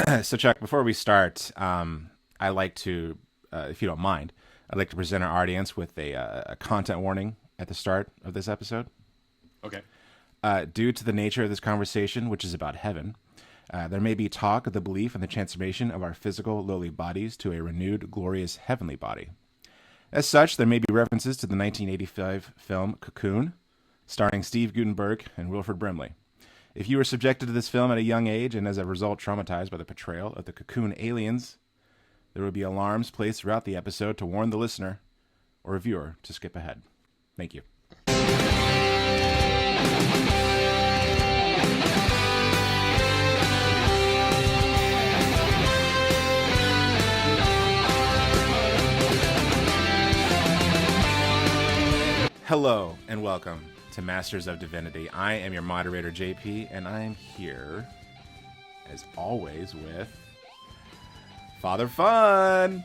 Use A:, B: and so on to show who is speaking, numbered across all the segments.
A: So, Chuck, before we start, I like to, if you don't mind, I'd like to present our audience with a content warning at the start of this episode.
B: Okay.
A: Due to the nature of this conversation, which is about heaven, there may be talk of the belief in the transformation of our physical, lowly bodies to a renewed, glorious heavenly body. As such, there may be references to the 1985 film Cocoon, starring Steve Guttenberg and Wilford Brimley. If you were subjected to this film at a young age and as a result traumatized by the portrayal of the Cocoon aliens, there will be alarms placed throughout the episode to warn the listener or viewer to skip ahead. Thank you. Hello and welcome to Masters of Divinity. I am your moderator, JP, and I am here, as always, with Father Fun.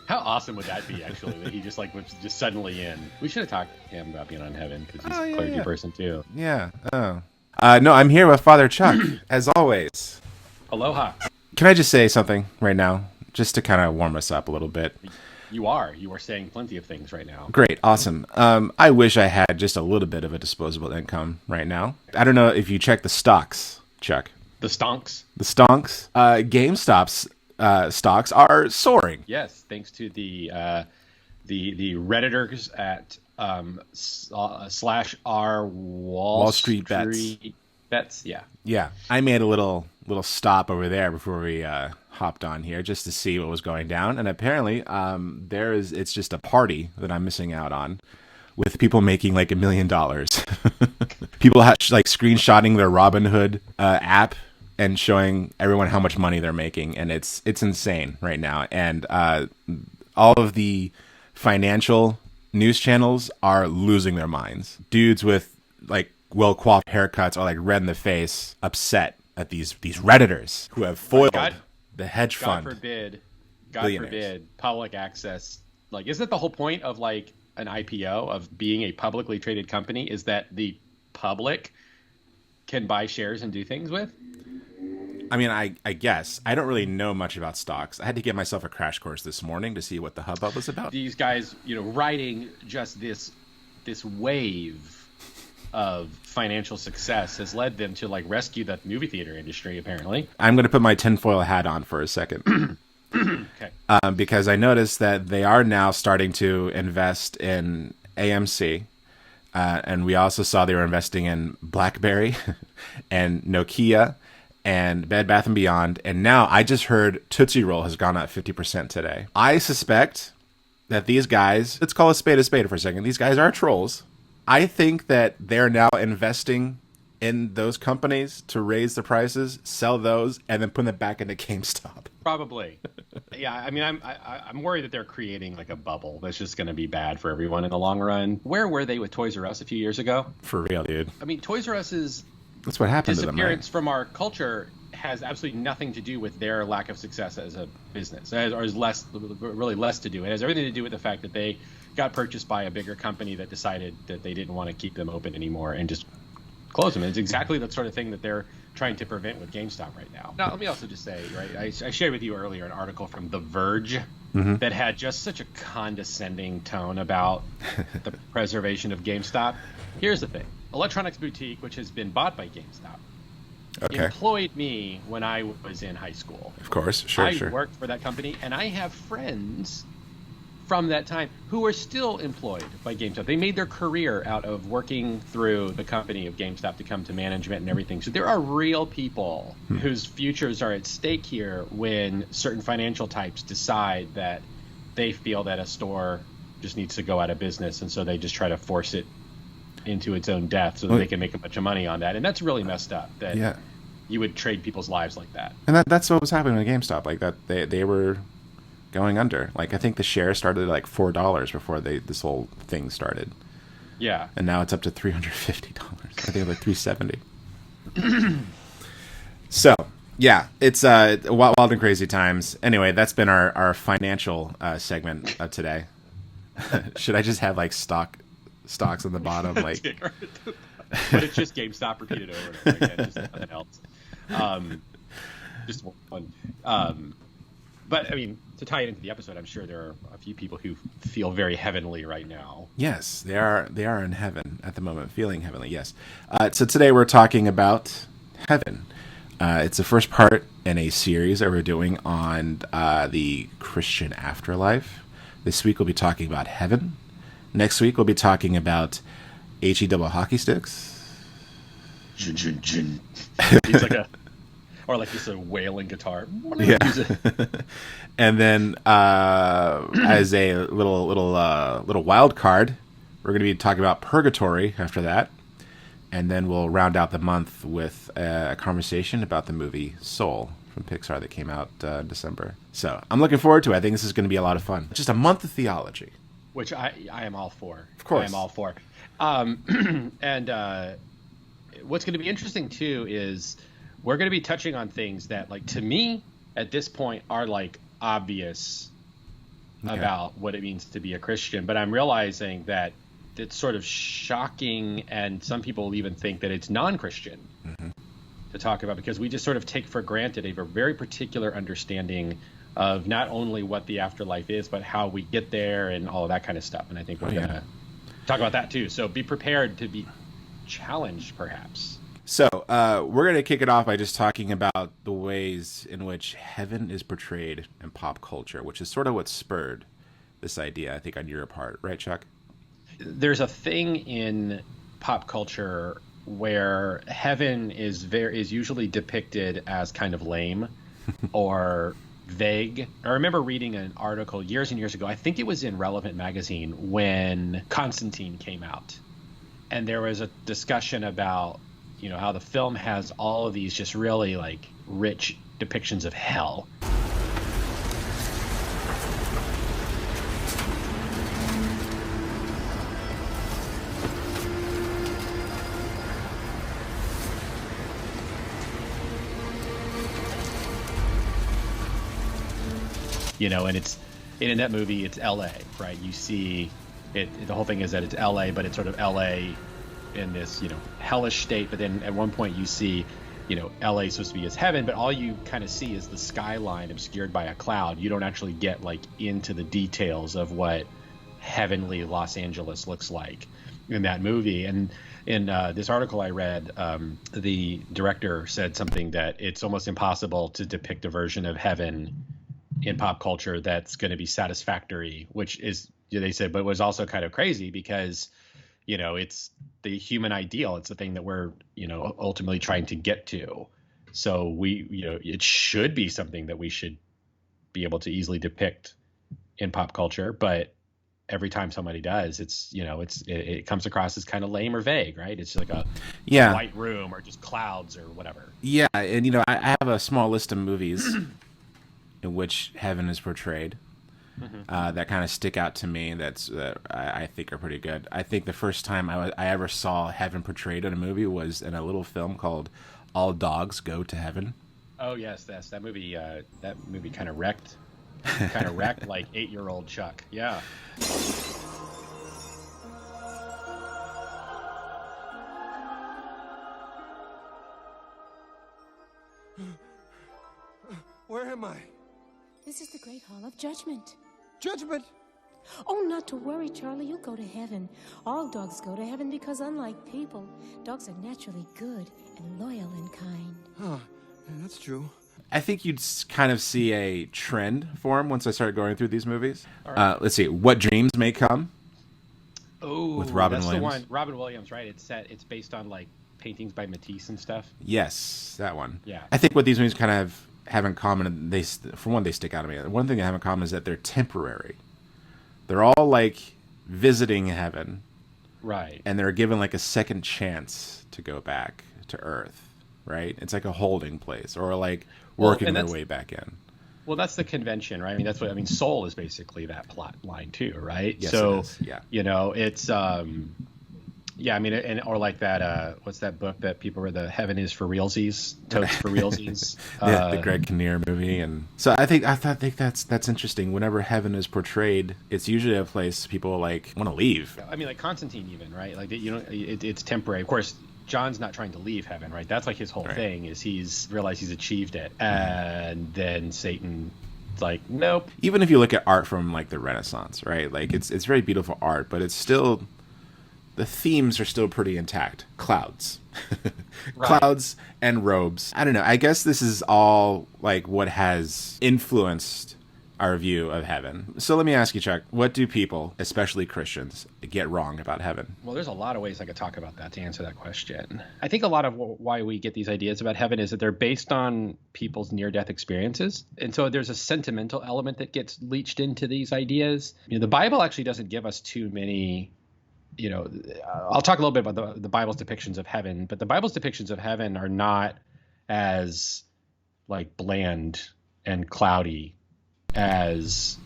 B: How awesome would that be, actually, that he just was just suddenly in? We should have talked to him about being on heaven, because he's a clergy person, too.
A: Yeah. Oh. No, I'm here with Father Chuck, as always.
B: Aloha.
A: Can I just say something right now, just to kind of warm us up a little bit?
B: You are saying plenty of things right now.
A: Great. Awesome. I wish I had just a little bit of a disposable income right now. I don't know if you check the stocks, Chuck.
B: The stonks?
A: The stonks. GameStop's stocks are soaring.
B: Yes, thanks to the Redditors at /r Wall
A: Street
B: Bets. Yeah.
A: Yeah. I made a little stop over there before we hopped on here just to see what was going down, and apparently it's just a party that I'm missing out on with people making like $1 million. People screenshotting their Robinhood app and showing everyone how much money they're making, and it's insane right now. And all of the financial news channels are losing their minds. Dudes with like well-coiffed haircuts are like red in the face, upset at these Redditors who have foiled the hedge fund.
B: God forbid, public access. Like, isn't that the whole point of like an IPO, of being a publicly traded company, is that the public can buy shares and do things with?
A: I mean, I guess. I don't really know much about stocks. I had to give myself a crash course this morning to see what the hubbub was about.
B: These guys, riding just this wave of financial success has led them to rescue the movie theater industry, apparently.
A: I'm going to put my tinfoil hat on for a second.
B: Okay.
A: Because I noticed that they are now starting to invest in AMC. And we also saw they were investing in BlackBerry and Nokia and Bed Bath & Beyond. And now I just heard Tootsie Roll has gone up 50% today. I suspect that these guys, let's call a spade for a second, these guys are trolls. I think that they're now investing in those companies to raise the prices, sell those, and then put them back into GameStop.
B: Probably. Yeah, I mean, I'm worried that they're creating like a bubble that's just going to be bad for everyone in the long run. Where were they with Toys R Us a few years ago?
A: For real, dude.
B: I mean, Toys R Us's
A: that's what happened to them, right?
B: Disappearance from our culture has absolutely nothing to do with their lack of success as a business, or is really less to do. It has everything to do with the fact that they got purchased by a bigger company that decided that they didn't want to keep them open anymore and just close them. And it's exactly the sort of thing that they're trying to prevent with GameStop right now. Now, let me also just say, right, I shared with you earlier an article from The Verge that had just such a condescending tone about the preservation of GameStop. Here's the thing. Electronics Boutique, which has been bought by GameStop, employed me when I was in high school.
A: Of course, sure.
B: I worked for that company, and I have friends from that time who are still employed by GameStop. They made their career out of working through the company of GameStop to come to management and everything. So there are real people whose futures are at stake here when certain financial types decide that they feel that a store just needs to go out of business, and so they just try to force it into its own death so that they can make a bunch of money on that. And that's really messed up, that you would trade people's lives like that.
A: And that's what was happening with GameStop. Like that, they were going under. Like, I think the share started at like $4 before this whole thing started.
B: Yeah.
A: And now it's up to $350. I think like $370. So, yeah, it's wild and crazy times. Anyway, that's been our financial segment of today. Should I just have like stocks on the bottom? Like,
B: but it's just GameStop repeated over and over again, just nothing else. Just one. But I mean, to tie it into the episode, I'm sure there are a few people who feel very heavenly right now.
A: Yes, they are. They are in heaven at the moment, feeling heavenly. Yes. So today we're talking about heaven. It's the first part in a series that we're doing on the Christian afterlife. This week we'll be talking about heaven. Next week we'll be talking about HE double hockey sticks.
B: He's like or like just a wailing guitar.
A: Yeah. And then as a little wild card, we're going to be talking about purgatory after that. And then we'll round out the month with a conversation about the movie Soul from Pixar that came out in December. So I'm looking forward to it. I think this is going to be a lot of fun. Just a month of theology.
B: Which I am all for.
A: Of course.
B: I am all for. And what's going to be interesting, too, is we're going to be touching on things that, like, to me, at this point, are, like, obvious about what it means to be a Christian. But I'm realizing that it's sort of shocking, and some people even think that it's non-Christian to talk about, because we just sort of take for granted a very particular understanding of not only what the afterlife is, but how we get there and all of that kind of stuff. And I think we're going to talk about that too. So be prepared to be challenged, perhaps.
A: So we're going to kick it off by just talking about the ways in which heaven is portrayed in pop culture, which is sort of what spurred this idea, I think, on your part. Right, Chuck?
B: There's a thing in pop culture where heaven is usually depicted as kind of lame or vague. I remember reading an article years and years ago, I think it was in Relevant magazine, when Constantine came out. And there was a discussion about, you know, how the film has all of these just really, like, rich depictions of hell. You know, and in that movie, it's L.A., right? You see it. The whole thing is that it's L.A., but it's sort of L.A. in this, you know, hellish state. But then at one point you see, you know, L.A. is supposed to be as heaven, but all you kind of see is the skyline obscured by a cloud. You don't actually get, like, into the details of what heavenly Los Angeles looks like in that movie. And in this article I read, the director said something that it's almost impossible to depict a version of heaven in pop culture that's going to be satisfactory, which is, they said, but was also kind of crazy because, you know, it's the human ideal. It's the thing that we're, you know, ultimately trying to get to. So we, you know, it should be something that we should be able to easily depict in pop culture. But every time somebody does, it's, you know, it comes across as kind of lame or vague, right? It's like a white room or just clouds or whatever. Yeah.
A: And, you know, I have a small list of movies in which heaven is portrayed that kind of stick out to me, that I think are pretty good. I think the first time I ever saw heaven portrayed in a movie was in a little film called All Dogs Go to Heaven.
B: Oh yes, that movie kind of wrecked like 8-year-old Chuck. Yeah.
C: Where am I?
D: This is the Great Hall of Judgment.
C: Judgment?
D: Oh, not to worry, Charlie. You'll go to heaven. All dogs go to heaven because, unlike people, dogs are naturally good and loyal and kind.
C: Huh. Yeah, that's true.
A: I think you'd kind of see a trend form once I start going through these movies.
B: All right.
A: Let's see. What Dreams May Come.
B: Oh,
A: with Robin Williams.
B: That's the one. Robin Williams, right? It's based on, like, paintings by Matisse and stuff.
A: Yes, that one.
B: Yeah.
A: I think what these movies kind of have in common, for one, they stick out to me. One thing they have in common is that they're temporary. They're all, like, visiting heaven.
B: Right.
A: And they're given, like, a second chance to go back to Earth, right? It's like a holding place, or, like, working their way back in.
B: Well, that's the convention, right? I mean, Soul is basically that plot line too, right?
A: Yes,
B: so,
A: it is. Yeah.
B: You know, it's yeah, I mean, or like that, what's that book that people read, the Heaven is for Realsies, Totes for Realsies?
A: Yeah, the Greg Kinnear movie. And so I think that's interesting. Whenever heaven is portrayed, it's usually a place people, like, want to leave.
B: I mean, like Constantine even, right? Like, you know, it's temporary. Of course, John's not trying to leave heaven, right? That's like his whole
A: Right.
B: thing is he's realized he's achieved it. And then Satan like, nope.
A: Even if you look at art from like the Renaissance, right? Like it's very beautiful art, but it's still, the themes are still pretty intact. Clouds.
B: Right.
A: Clouds and robes. I don't know. I guess this is all like what has influenced our view of heaven. So let me ask you, Chuck, what do people, especially Christians, get wrong about heaven?
B: Well, there's a lot of ways I could talk about that to answer that question. I think a lot of why we get these ideas about heaven is that they're based on people's near-death experiences. And so there's a sentimental element that gets leached into these ideas. The Bible actually doesn't give us too many, I'll talk a little bit about the Bible's depictions of heaven, but the Bible's depictions of heaven are not as like bland and cloudy as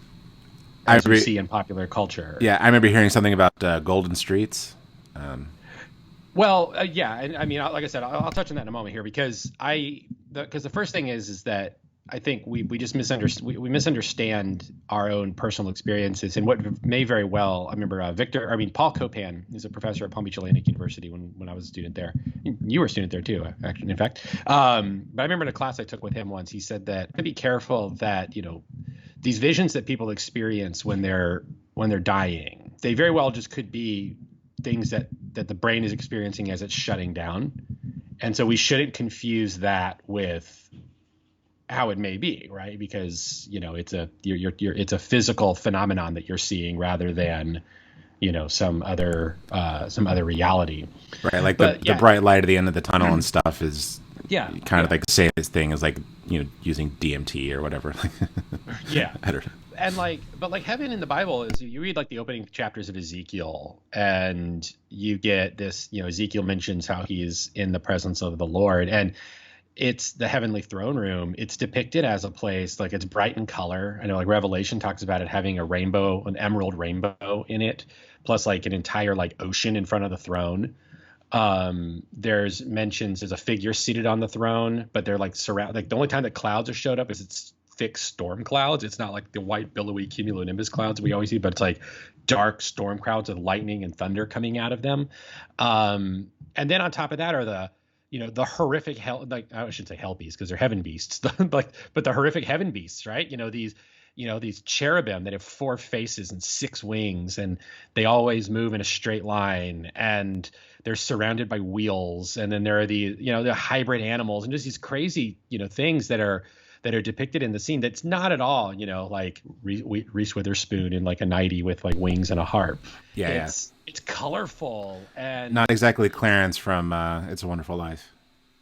B: we see in popular culture.
A: Yeah, I remember hearing something about golden streets.
B: Yeah, and I mean, like I said, I'll touch on that in a moment here because the first thing is that I think we just misunderstand our own personal experiences and what may very well. I remember Paul Copan is a professor at Palm Beach Atlantic University when I was a student there. You were a student there too, actually, in fact. But I remember in a class I took with him once, he said that to be careful that these visions that people experience when they're dying, they very well just could be things that the brain is experiencing as it's shutting down, and so we shouldn't confuse that with how it may be, right? Because it's a physical phenomenon that you're seeing rather than some other reality.
A: Right, like the bright light at the end of the tunnel and stuff is kind of like the same thing as like using DMT or whatever.
B: Yeah,
A: I don't know.
B: And but heaven in the Bible is, you read like the opening chapters of Ezekiel and you get this, Ezekiel mentions how he's in the presence of the Lord, and it's the heavenly throne room. It's depicted as a place, like it's bright in color. I know like Revelation talks about it having a rainbow, an emerald rainbow in it, plus like an entire like ocean in front of the throne. There's a figure seated on the throne, but they're like like the only time that clouds are showed up is it's thick storm clouds. It's not like the white billowy cumulonimbus clouds we always see, but it's like dark storm clouds with lightning and thunder coming out of them. And then on top of that are the horrific hell, like I shouldn't say hell beasts because they're heaven beasts, but the horrific heaven beasts, right? These cherubim that have 4 faces and 6 wings, and they always move in a straight line, and they're surrounded by wheels. And then there are the hybrid animals and just these crazy, things that are depicted in the scene. That's not at all, like Reese Witherspoon in like a nightie with like wings and a harp. It's colorful and
A: not exactly Clarence from It's a Wonderful Life.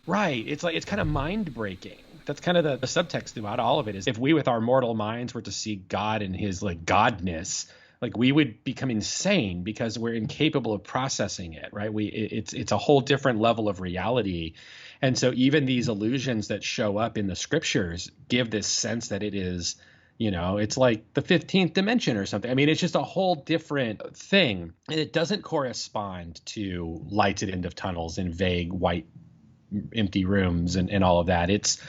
B: Right. It's kind of mind breaking. That's kind of the subtext throughout all of it is if we with our mortal minds were to see God in his like godness, like we would become insane because we're incapable of processing it. Right. It's a whole different level of reality. And so even these illusions that show up in the scriptures give this sense that it is, it's like the 15th dimension or something. I mean, it's just a whole different thing. And it doesn't correspond to lights at end of tunnels and vague white empty rooms and all of that. It's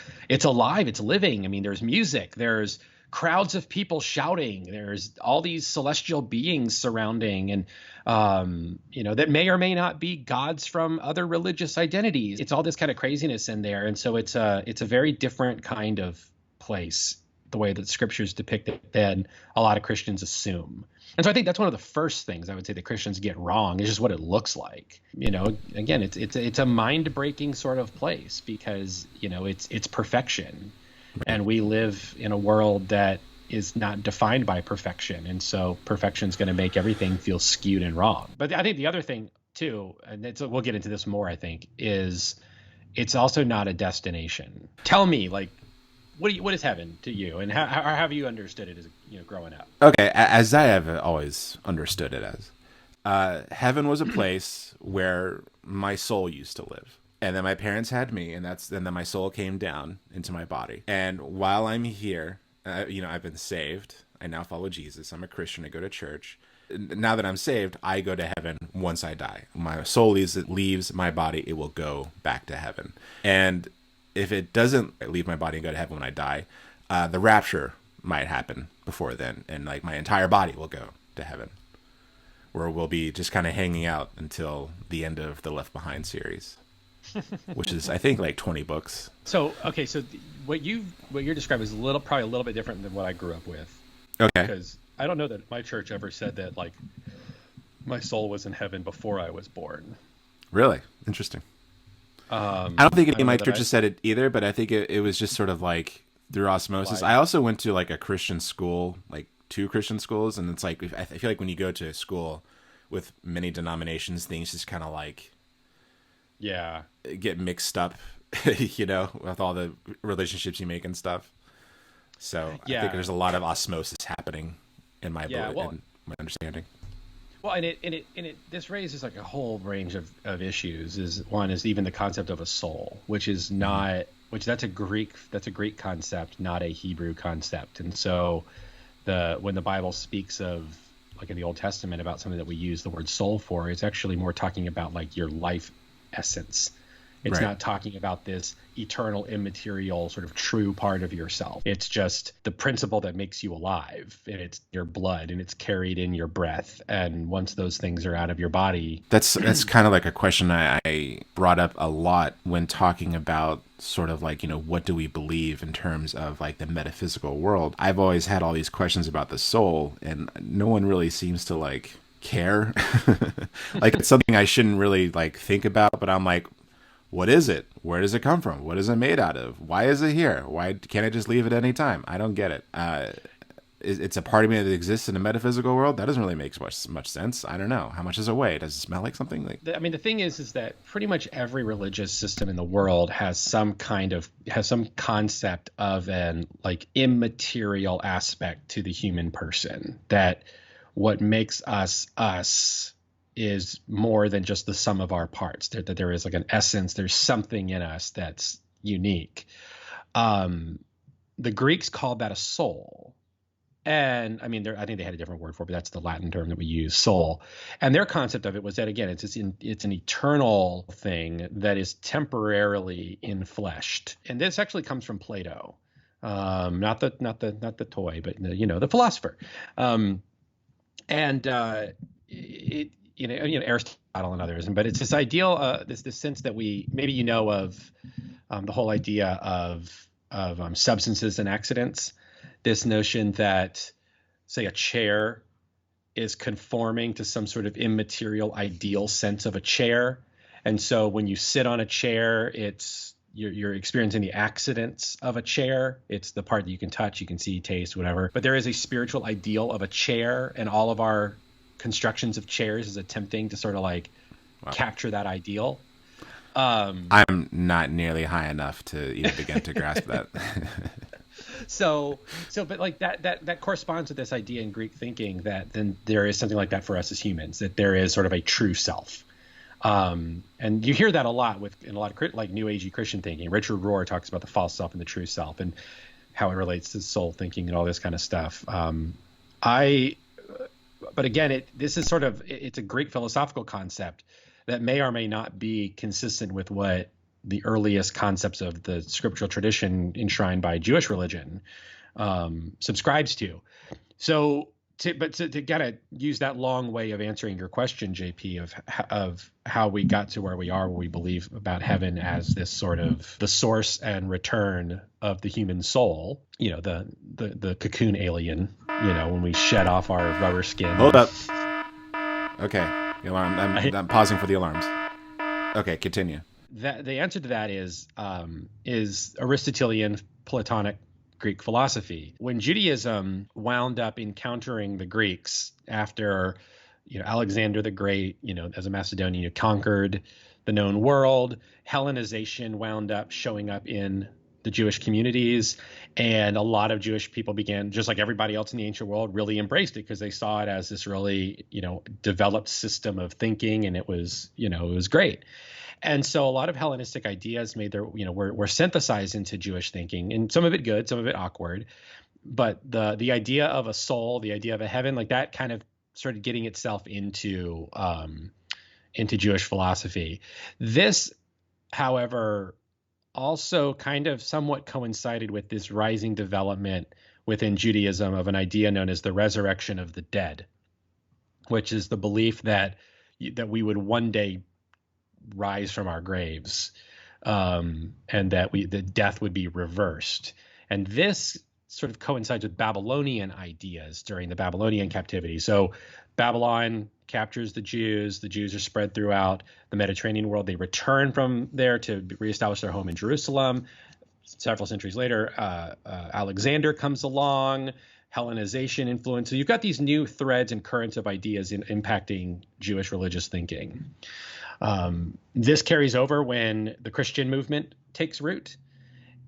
B: alive. It's living. I mean, there's music. There's crowds of people shouting. There's all these celestial beings surrounding and, that may or may not be gods from other religious identities. It's all this kind of craziness in there. And so it's a very different kind of place, the way that scriptures depict it, than a lot of Christians assume. And so I think that's one of the first things I would say that Christians get wrong is just what it looks like. Again, it's a mind-breaking sort of place because, it's perfection. And we live in a world that is not defined by perfection. And so perfection is going to make everything feel skewed and wrong. But I think the other thing too, and we'll get into this more, I think, is it's also not a destination. Tell me, like, what is heaven to you, and how have you understood it as growing up?
A: Okay, as I have always understood it as, heaven was a place where my soul used to live, and then my parents had me, and then my soul came down into my body. And while I'm here, I've been saved. I now follow Jesus. I'm a Christian. I go to church. Now that I'm saved, I go to heaven once I die. My soul leaves my body. It will go back to heaven. And if it doesn't leave my body and go to heaven when I die, the rapture might happen before then, and like my entire body will go to heaven. where we'll be just kind of hanging out until the end of the Left Behind series, which is, I think, like 20 books.
B: So, okay, so what you're describing is probably a little bit different than what I grew up with.
A: Okay.
B: Because I don't know that my church ever said that, like, my soul was in heaven before I was born.
A: Really? Interesting. I don't think any of my churches said it either, but I think it was just sort of like through osmosis. I also went to like a Christian school, like 2 Christian schools, and it's like I feel like when you go to a school with many denominations, things just kind of like get mixed up, you know, with all the relationships you make and stuff. So I think there's a lot of osmosis happening in my in my understanding.
B: Well, and it this raises like a whole range of issues. One is even the concept of a soul, which is not that's a Greek concept, not a Hebrew concept. And so when the Bible speaks of, like in the Old Testament, about something that we use the word soul for, it's actually more talking about like your life essence. It's not talking about this eternal, immaterial, sort of true part of yourself. It's just the principle that makes you alive, and it's your blood, and it's carried in your breath. And once those things are out of your body,
A: that's kind of like a question I brought up a lot when talking about sort of like, you know, what do we believe in terms of like the metaphysical world? I've always had all these questions about the soul, and no one really seems to like care. Like it's something I shouldn't really like think about, but I'm like, what is it? Where does it come from? What is it made out of? Why is it here? Why can't I just leave it any time? I don't get it. It's a part of me that exists in the metaphysical world. That doesn't really make much sense. I don't know. How much does it weigh? Does it smell like something?
B: I mean, the thing is that pretty much every religious system in the world has some concept of an like immaterial aspect to the human person, that what makes us is more than just the sum of our parts, that there is like an essence, there's something in us that's unique. The Greeks called that a soul. And I mean, I think they had a different word for it, but that's the Latin term that we use, soul. And their concept of it was that, again, it's an eternal thing that is temporarily infleshed. And this actually comes from Plato, not the toy, but the philosopher. Aristotle and others, but it's this ideal, this sense that maybe of the whole idea of substances and accidents. This notion that, say, a chair is conforming to some sort of immaterial ideal sense of a chair, and so when you sit on a chair, you're experiencing the accidents of a chair. It's the part that you can touch, you can see, taste, whatever. But there is a spiritual ideal of a chair, and all of our constructions of chairs is attempting to sort of like capture that ideal.
A: I'm not nearly high enough to even begin to grasp that.
B: But like that corresponds with this idea in Greek thinking that then there is something like that for us as humans, that there is sort of a true self. And you hear that a lot in a lot of like New Agey Christian thinking. Richard Rohr talks about the false self and the true self and how it relates to soul thinking and all this kind of stuff. But again, it's a Greek philosophical concept that may or may not be consistent with what the earliest concepts of the scriptural tradition enshrined by Jewish religion subscribes to. So, to kind of use that long way of answering your question, JP, of how we got to where we are, where we believe about heaven as this sort of the source and return of the human soul, the cocoon alien, when we shed off our rubber skin.
A: Hold up. Okay. The alarm. I'm pausing for the alarms. Okay, continue.
B: The answer to that is Aristotelian Platonic Greek philosophy. When Judaism wound up encountering the Greeks after, Alexander the Great, as a Macedonian, conquered the known world, Hellenization wound up showing up in the Jewish communities, and a lot of Jewish people began, just like everybody else in the ancient world, really embraced it because they saw it as this really, developed system of thinking, and it was great. And so a lot of Hellenistic ideas were synthesized into Jewish thinking, and some of it good, some of it awkward. But the idea of a soul, the idea of a heaven, like that kind of started getting itself into Jewish philosophy. This, however, also kind of somewhat coincided with this rising development within Judaism of an idea known as the resurrection of the dead. which is the belief that we would one day rise from our graves, and that the death would be reversed. And this sort of coincides with Babylonian ideas during the Babylonian captivity. So Babylon captures the Jews. The Jews are spread throughout the Mediterranean world. They return from there to reestablish their home in Jerusalem. Several centuries later, Alexander comes along, Hellenization influence. So you've got these new threads and currents of ideas impacting Jewish religious thinking. This carries over when the Christian movement takes root,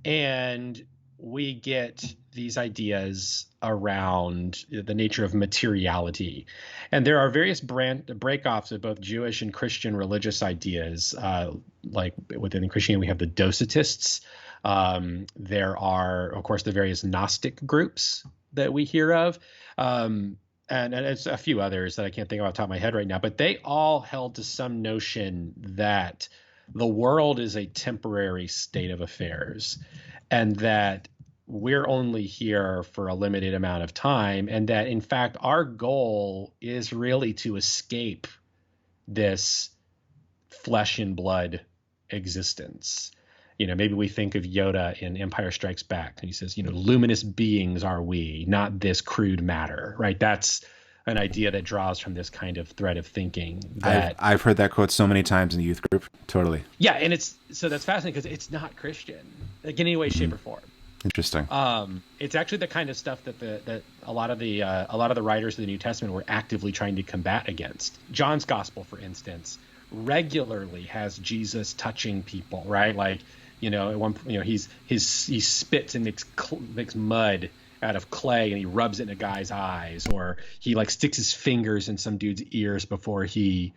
B: and we get these ideas around the nature of materiality. And there are various breakoffs of both Jewish and Christian religious ideas. Like within Christianity, we have the Docetists. There are, of course, the various Gnostic groups that we hear of. And it's a few others that I can't think of off the top of my head right now, but they all held to some notion that the world is a temporary state of affairs, and that we're only here for a limited amount of time, and that in fact our goal is really to escape this flesh and blood existence. Maybe we think of Yoda in Empire Strikes Back, and he says, luminous beings are we, not this crude matter, right? That's an idea that draws from this kind of thread of thinking.
A: I've heard that quote so many times in the youth group. Totally.
B: Yeah, and that's fascinating because it's not Christian, like in any way, shape, or form.
A: Interesting.
B: It's actually the kind of stuff that a lot of the writers of the New Testament were actively trying to combat against. John's Gospel, for instance, regularly has Jesus touching people, right? Like, at one point, he spits and makes mud out of clay and he rubs it in a guy's eyes, or he like sticks his fingers in some dude's ears before he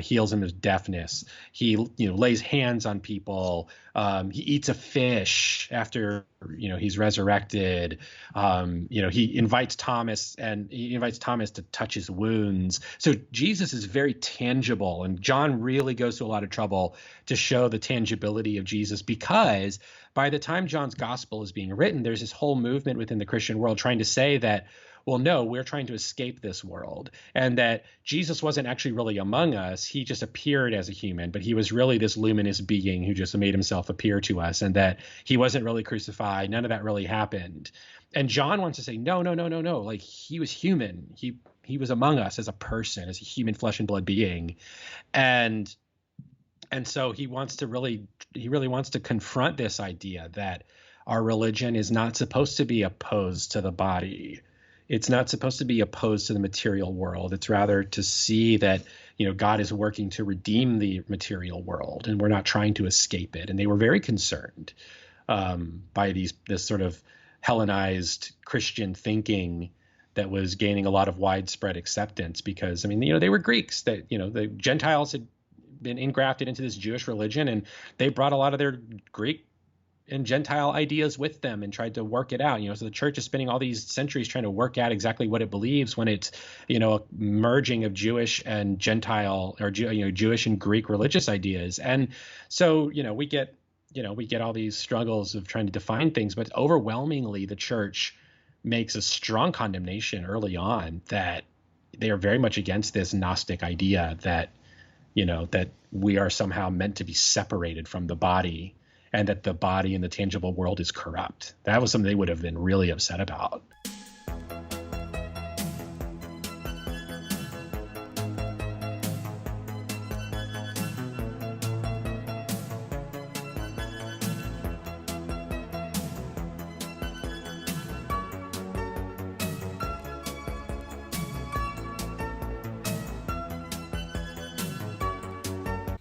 B: heals him of deafness. He lays hands on people. He eats a fish after he's resurrected. He invites Thomas to touch his wounds. So Jesus is very tangible, and John really goes to a lot of trouble to show the tangibility of Jesus, because by the time John's gospel is being written, there's this whole movement within the Christian world trying to say that, well, no, we're trying to escape this world, and that Jesus wasn't actually really among us. He just appeared as a human, but he was really this luminous being who just made himself appear to us, and that he wasn't really crucified. None of that really happened. And John wants to say, no. Like, he was human. He was among us as a person, as a human flesh and blood being. And so he really wants to confront this idea that our religion is not supposed to be opposed to the body. It's not supposed to be opposed to the material world. It's rather to see that, God is working to redeem the material world, and we're not trying to escape it. And they were very concerned by this sort of Hellenized Christian thinking that was gaining a lot of widespread acceptance, because, they were Greeks, that, the Gentiles had been engrafted into this Jewish religion, and they brought a lot of their Greek and Gentile ideas with them and tried to work it out. So the church is spending all these centuries trying to work out exactly what it believes, when it's, a merging of Jewish and Gentile, or Jewish and Greek religious ideas. And so, we get all these struggles of trying to define things, but overwhelmingly the church makes a strong condemnation early on that they are very much against this Gnostic idea that, that we are somehow meant to be separated from the body, and that the body in the tangible world is corrupt. That was something they would have been really upset about.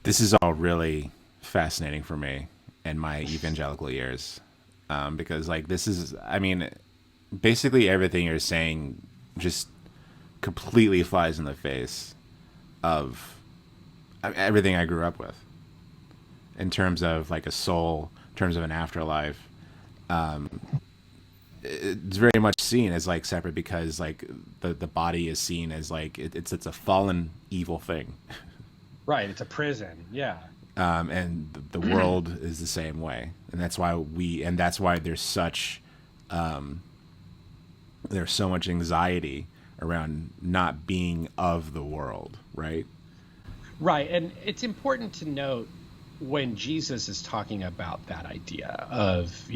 A: This is all really fascinating for me in my evangelical years, because this is, basically everything you're saying just completely flies in the face of everything I grew up with in terms of a soul, in terms of an afterlife. It's very much seen as separate, because the body is seen as it's a fallen evil thing.
B: Right, it's a prison, yeah.
A: And the world is the same way, and that's why there's so much anxiety around not being of the world, right?
B: Right. And it's important to note when Jesus is talking about that idea of,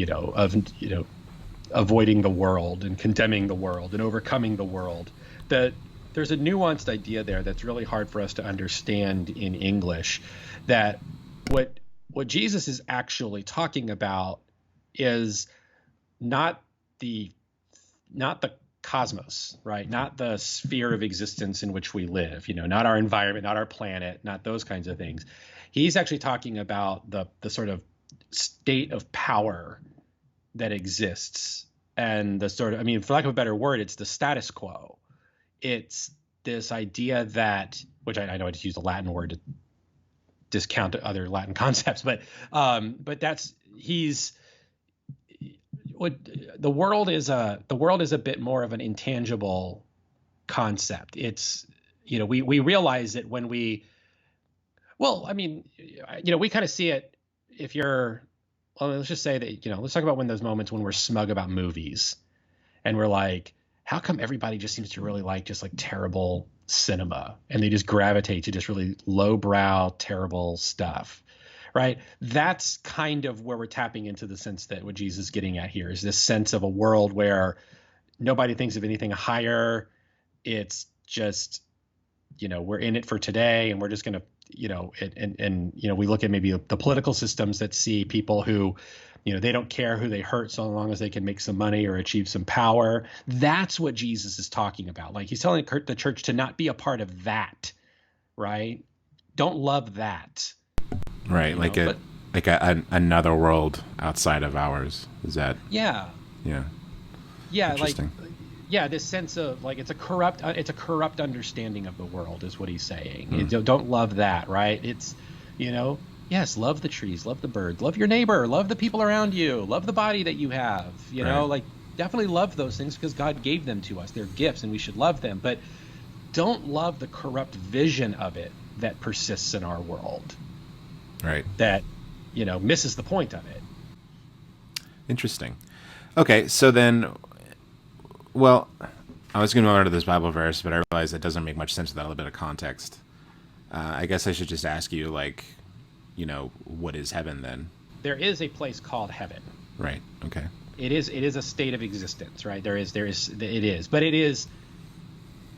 B: avoiding the world and condemning the world and overcoming the world, that there's a nuanced idea there that's really hard for us to understand in English, that what Jesus is actually talking about is not the cosmos, right? Not the sphere of existence in which we live, not our environment, not our planet, not those kinds of things. He's actually talking about the sort of state of power that exists, and the sort of, for lack of a better word, it's the status quo. It's this idea that, which I know I just used a Latin word to discount other Latin concepts, but the world is a bit more of an intangible concept. It's, we realize it when we kind of see it if you're, let's just say that, let's talk about when those moments when we're smug about movies and we're like, how come everybody just seems to really like just like terrible cinema, and they just gravitate to just really lowbrow, terrible stuff, right? That's kind of where we're tapping into the sense that what Jesus is getting at here is this sense of a world where nobody thinks of anything higher. It's just, we're in it for today, and we're just going to, we look at maybe the political systems that see people who, they don't care who they hurt so long as they can make some money or achieve some power. That's what Jesus is talking about. Like, he's telling the church to not be a part of that, right? Don't love that.
A: Right, another world outside of ours. Is that?
B: Yeah.
A: Yeah.
B: Yeah,
A: interesting.
B: This sense of like it's a corrupt understanding of the world is what he's saying. Don't love that, right? It's, yes, love the trees, love the birds, love your neighbor, love the people around you, love the body that you have. Definitely love those things because God gave them to us. They're gifts, and we should love them. But don't love the corrupt vision of it that persists in our world.
A: Right.
B: That, misses the point of it.
A: Interesting. Okay, so then, well, I was going to go into this Bible verse, but I realized that doesn't make much sense without a little bit of context. I guess I should just ask you, what is heaven then?
B: There is a place called heaven.
A: Right. Okay.
B: It is a state of existence, right?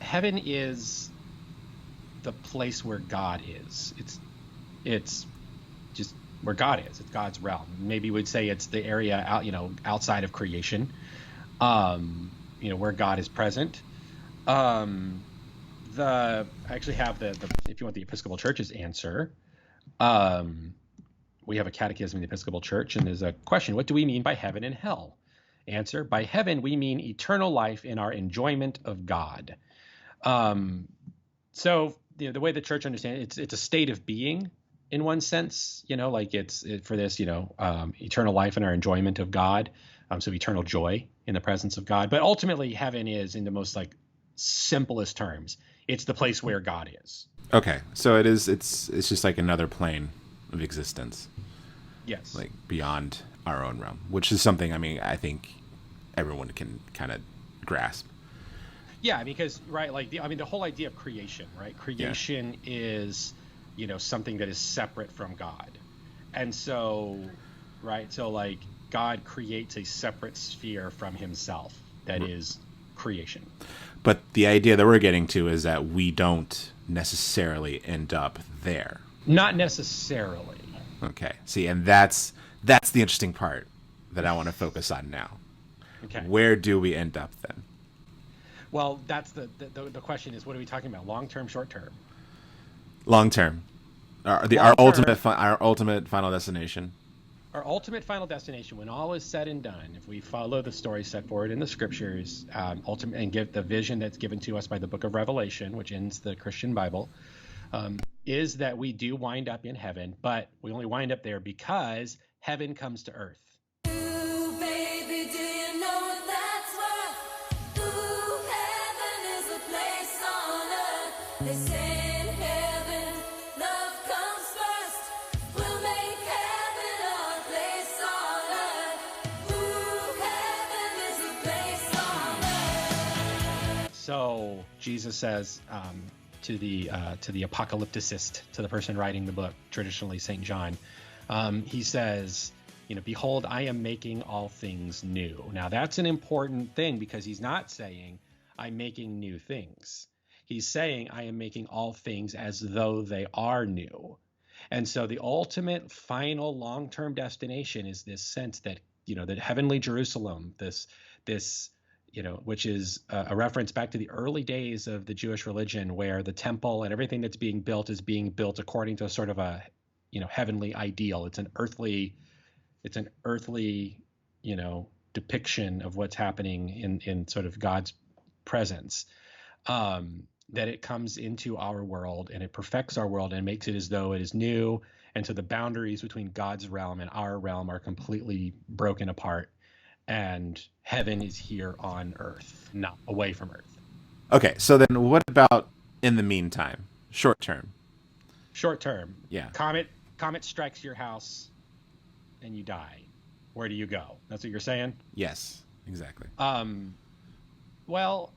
B: Heaven is the place where God is. It's just where God is. It's God's realm. Maybe we'd say it's the area outside of creation, where God is present. I actually have the if you want the Episcopal Church's answer, we have a catechism in the Episcopal Church, and there's a question: what do we mean by heaven and hell? Answer: by heaven we mean eternal life in our enjoyment of God. So the way the church understands it's a state of being in one sense, it's for this, eternal life in our enjoyment of God. So eternal joy in the presence of God. But ultimately, heaven is, in the most simplest terms, it's the place where God is.
A: Okay, so it's just like another plane of existence.
B: Yes.
A: Like beyond our own realm, which is something, I think everyone can kind of grasp.
B: Yeah, because, right, the whole idea of creation, right? Creation is, something that is separate from God. And so, right, God creates a separate sphere from himself that is creation.
A: But the idea that we're getting to is that we don't necessarily end up there.
B: Not necessarily.
A: Okay. See, and that's the interesting part that I want to focus on now.
B: Okay.
A: Where do we end up then?
B: Well, that's the question is, what are we talking about? Long-term, short-term?
A: Long-term. Our ultimate final destination.
B: Our ultimate final destination, when all is said and done, if we follow the story set forward in the scriptures, and give the vision that's given to us by the book of Revelation, which ends the Christian Bible, is that we do wind up in heaven, but we only wind up there because heaven comes to earth.
E: Ooh, baby, do you know that's worth? Ooh, heaven is a place on earth. They say in heaven, love comes first. We'll make heaven our place on earth. Ooh, heaven is a place on earth.
B: So Jesus says to the apocalypticist, to the person writing the book, traditionally St. John, he says, behold, I am making all things new. Now that's an important thing, because he's not saying I'm making new things. He's saying I am making all things as though they are new. And so the ultimate, final, long-term destination is this sense that, that heavenly Jerusalem, this, which is a reference back to the early days of the Jewish religion, where the temple and everything that's being built is being built according to sort of a, heavenly ideal. It's an earthly, depiction of what's happening in sort of God's presence. That it comes into our world and it perfects our world and makes it as though it is new. And so the boundaries between God's realm and our realm are completely broken apart. And heaven is here on earth, not away from earth.
A: Okay, so then what about in the meantime? Short term.
B: Short term.
A: Yeah.
B: Comet strikes your house and you die. Where do you go? That's what you're saying?
A: Yes, exactly.
B: Well,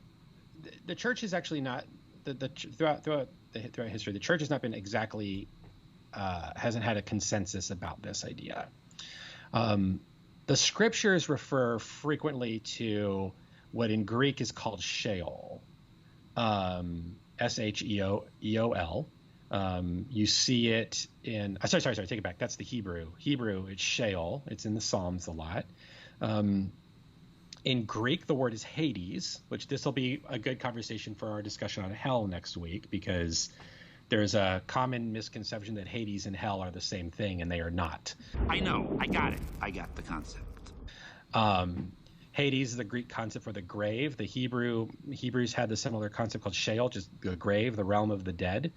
B: the church is actually not throughout history. The church has not been exactly hasn't had a consensus about this idea. The scriptures refer frequently to what in Greek is called Sheol, Sheol. You see it in. Sorry, take it back. That's the Hebrew. It's Sheol. It's in the Psalms a lot. In Greek, the word is Hades, which this will be a good conversation for our discussion on hell next week, because there's a common misconception that Hades and hell are the same thing, and they are not.
F: I know. I got it. I got the concept.
B: Hades is the Greek concept for the grave. The Hebrews had the similar concept called Sheol, just the grave, the realm of the dead.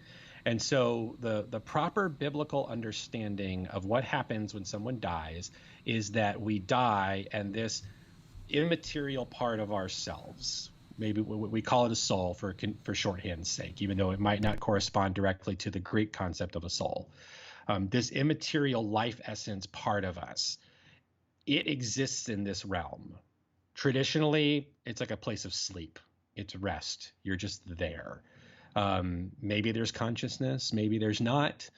B: And so the proper biblical understanding of what happens when someone dies is that we die, and this immaterial part of ourselves, maybe we call it a soul for shorthand's sake, even though it might not correspond directly to the Greek concept of a soul. This immaterial life essence part of us, it exists in this realm. Traditionally, it's like a place of sleep. It's rest. You're just there. Maybe there's consciousness, maybe there's not.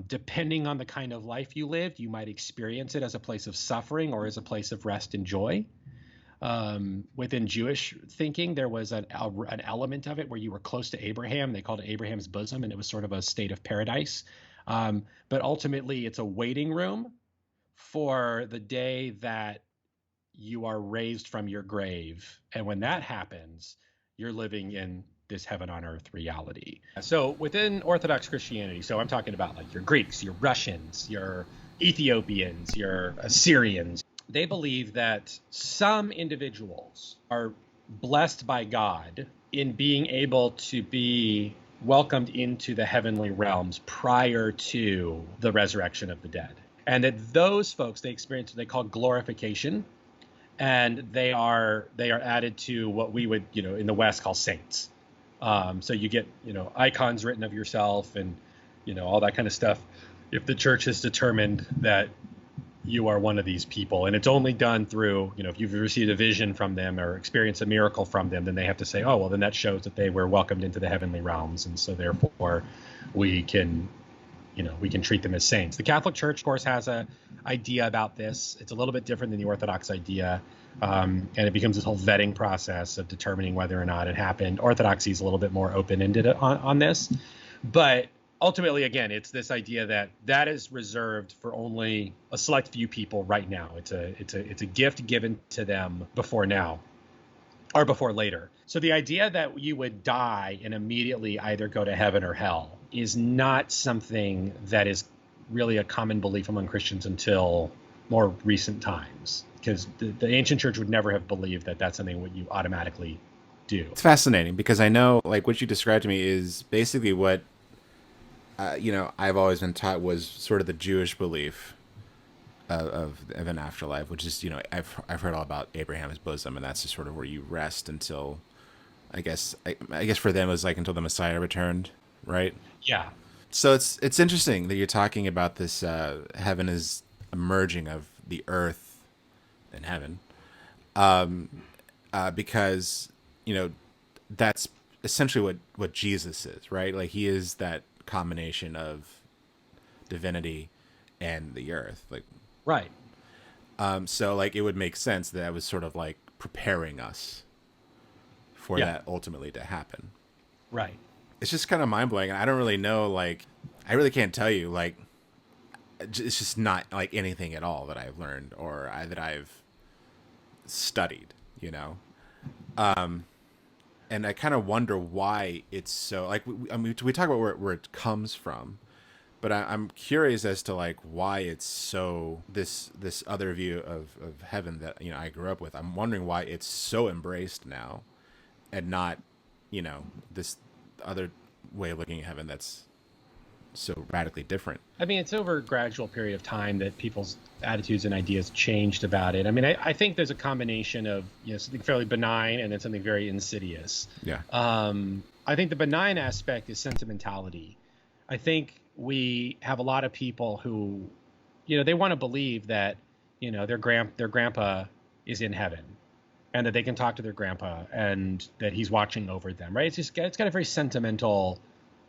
B: Depending on the kind of life you lived, you might experience it as a place of suffering or as a place of rest and joy. Within Jewish thinking, there was an element of it where you were close to Abraham. They called it Abraham's bosom, and it was sort of a state of paradise. But ultimately, it's a waiting room for the day that you are raised from your grave. And when that happens, you're living in this heaven on earth reality. So within Orthodox Christianity, so I'm talking about like your Greeks, your Russians, your Ethiopians, your Assyrians, they believe that some individuals are blessed by God in being able to be welcomed into the heavenly realms prior to the resurrection of the dead. And that those folks, they experience what they call glorification, and they are added to what we would, in the West call saints. So you get, icons written of yourself and, all that kind of stuff. If the church has determined that you are one of these people, and it's only done through, if you've received a vision from them or experienced a miracle from them, then they have to say, oh, well, then that shows that they were welcomed into the heavenly realms. And so therefore we can treat them as saints. The Catholic Church, of course, has a idea about this. It's a little bit different than the Orthodox idea. And it becomes this whole vetting process of determining whether or not it happened. Orthodoxy is a little bit more open-ended on this. But ultimately, again, it's this idea that is reserved for only a select few people right now. It's a gift given to them before now or before later. So the idea that you would die and immediately either go to heaven or hell is not something that is really a common belief among Christians until more recent times, because the ancient church would never have believed that that's something what you automatically do.
A: It's fascinating because I know, like, what you described to me is basically what, I've always been taught was sort of the Jewish belief of an afterlife, which is, I've heard all about Abraham's bosom, and that's just sort of where you rest until, I guess for them it was like until the Messiah returned, right?
B: Yeah.
A: So it's interesting that you're talking about this heaven is a merging of the earth and heaven, because that's essentially what Jesus is, right? Like he is that combination of divinity and the earth. Like,
B: Right.
A: so like it would make sense that was sort of like preparing us for that ultimately to happen.
B: Right.
A: It's just kind of mind blowing. I don't really know. Like, I really can't tell you. Like, it's just not like anything at all that I've learned or that I've studied. You know, and I kind of wonder why it's so. Like, I mean, we talk about where it comes from, but I'm curious as to like why it's so this other view of heaven that I grew up with. I'm wondering why it's so embraced now, and not this other way of looking at heaven that's so radically different.
B: I mean, it's over a gradual period of time that people's attitudes and ideas changed about it. I mean, I think there's a combination of something fairly benign and then something very insidious.
A: Yeah.
B: I think the benign aspect is sentimentality. I think we have a lot of people who, they want to believe that, their grandpa is in heaven, and that they can talk to their grandpa and that he's watching over them, right? It's got a very sentimental,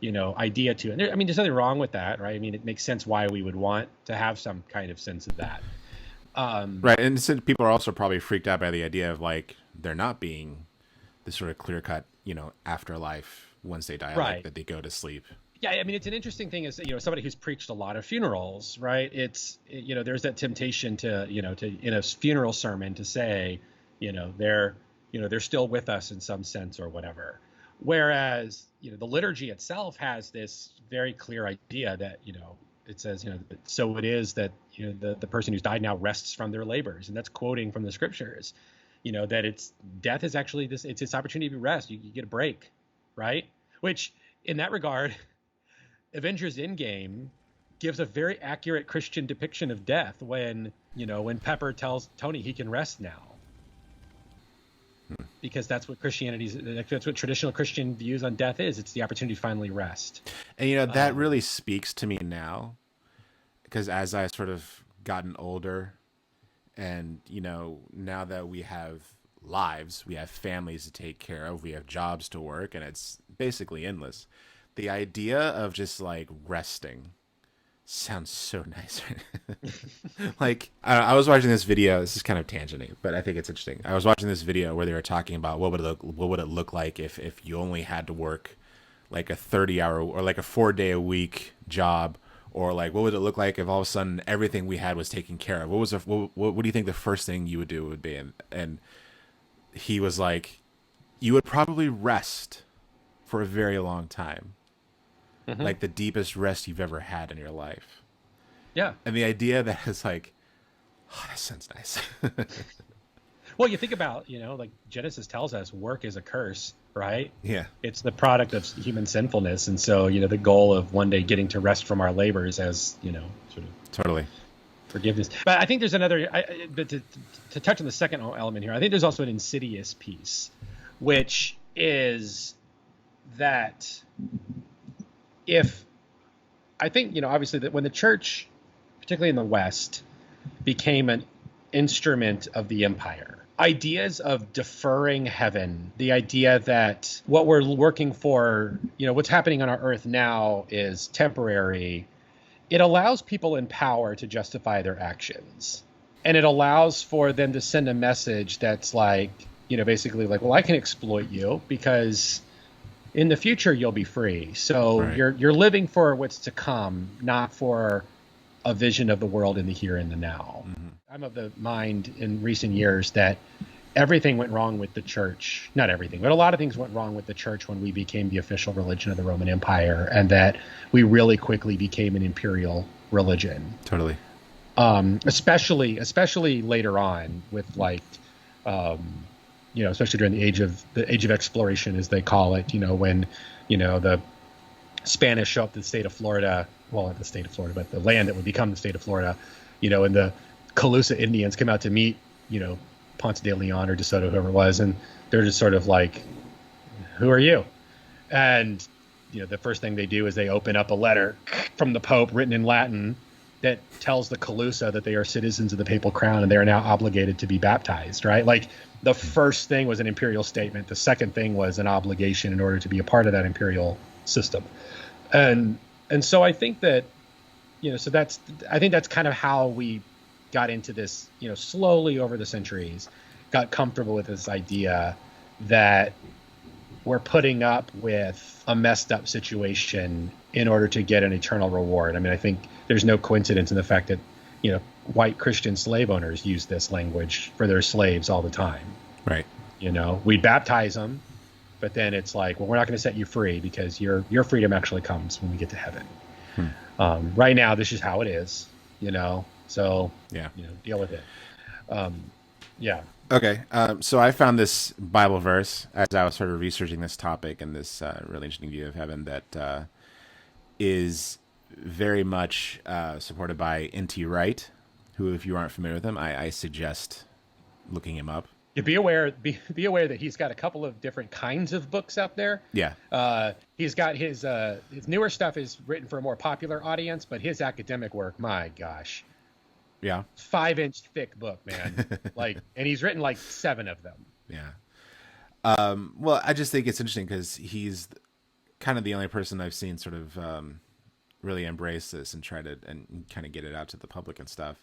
B: idea to it. And I mean, there's nothing wrong with that, right? I mean, it makes sense why we would want to have some kind of sense of that.
A: Right. And since people are also probably freaked out by the idea of like, there not being this sort of clear cut, afterlife once they die,
B: right,
A: like, that they go to sleep.
B: Yeah, I mean, it's an interesting thing is, somebody who's preached a lot of funerals, right? It's, there's that temptation to in a funeral sermon to say, they're still with us in some sense or whatever. Whereas, the liturgy itself has this very clear idea that, it says, so it is that, the person who's died now rests from their labors. And that's quoting from the scriptures, that death is actually it's this opportunity to rest. You get a break, right? Which in that regard, Avengers Endgame gives a very accurate Christian depiction of death when Pepper tells Tony he can rest now. Because that's what that's what traditional Christian views on death is. It's the opportunity to finally rest.
A: And that really speaks to me now, because as I sort of gotten older, and now that we have lives, we have families to take care of, we have jobs to work, and it's basically endless. The idea of just like resting sounds so nice. Like I was watching this video. This is kind of tangenty, but I think it's interesting. I was watching this video where they were talking about what would it look like if you only had to work like a 30-hour or like a 4-day a week job, or like what would it look like if all of a sudden everything we had was taken care of? What do you think the first thing you would do would be? And he was like, you would probably rest for a very long time. Mm-hmm. Like the deepest rest you've ever had in your life.
B: Yeah.
A: And the idea that is like, oh, that sounds nice.
B: Well, you think about, like Genesis tells us work is a curse, right?
A: Yeah.
B: It's the product of human sinfulness. And so, the goal of one day getting to rest from our labors as, sort of
A: totally
B: forgiveness. But I think there's another, but to touch on the second element here, I think there's also an insidious piece, which is that obviously that when the church, particularly in the West, became an instrument of the empire, ideas of deferring heaven, the idea that what we're working for, what's happening on our earth now is temporary, it allows people in power to justify their actions. And it allows for them to send a message that's like, basically like, well, I can exploit you because in the future you'll be free. So right, you're living for what's to come, not for a vision of the world in the here and the now. Mm-hmm. I'm of the mind in recent years that everything went wrong with the church. Not everything, but a lot of things went wrong with the church when we became the official religion of the Roman Empire, and that we really quickly became an imperial religion.
A: Totally.
B: Especially later on with like, especially during the age of exploration, as they call it, when, the Spanish show up to the state of Florida, well, not the state of Florida, but the land that would become the state of Florida, and the Calusa Indians come out to meet, Ponce de Leon or De Soto, whoever it was, and they're just sort of like, who are you? And, the first thing they do is they open up a letter from the Pope written in Latin, that tells the Calusa that they are citizens of the papal crown and they are now obligated to be baptized, right? Like the first thing was an imperial statement. The second thing was an obligation in order to be a part of that imperial system. And so I think that, I think that's kind of how we got into this, slowly over the centuries, got comfortable with this idea that we're putting up with a messed up situation in order to get an eternal reward. I mean, I think there's no coincidence in the fact that, white Christian slave owners use this language for their slaves all the time.
A: Right.
B: We baptize them, but then it's like, well, we're not going to set you free because your freedom actually comes when we get to heaven. Right now, this is how it is, so, deal with it. Yeah.
A: Okay. So I found this Bible verse as I was sort of researching this topic and this really interesting view of heaven that is very much supported by N.T. Wright, who, if you aren't familiar with him, I suggest looking him up.
B: Yeah, be aware that he's got a couple of different kinds of books out there.
A: Yeah.
B: He's got his newer stuff is written for a more popular audience, but his academic work, my gosh.
A: Yeah.
B: 5-inch thick book, man. And he's written like 7 of them.
A: Yeah. Well, I just think it's interesting because he's kind of the only person I've seen sort of really embrace this and try to and kind of get it out to the public and stuff.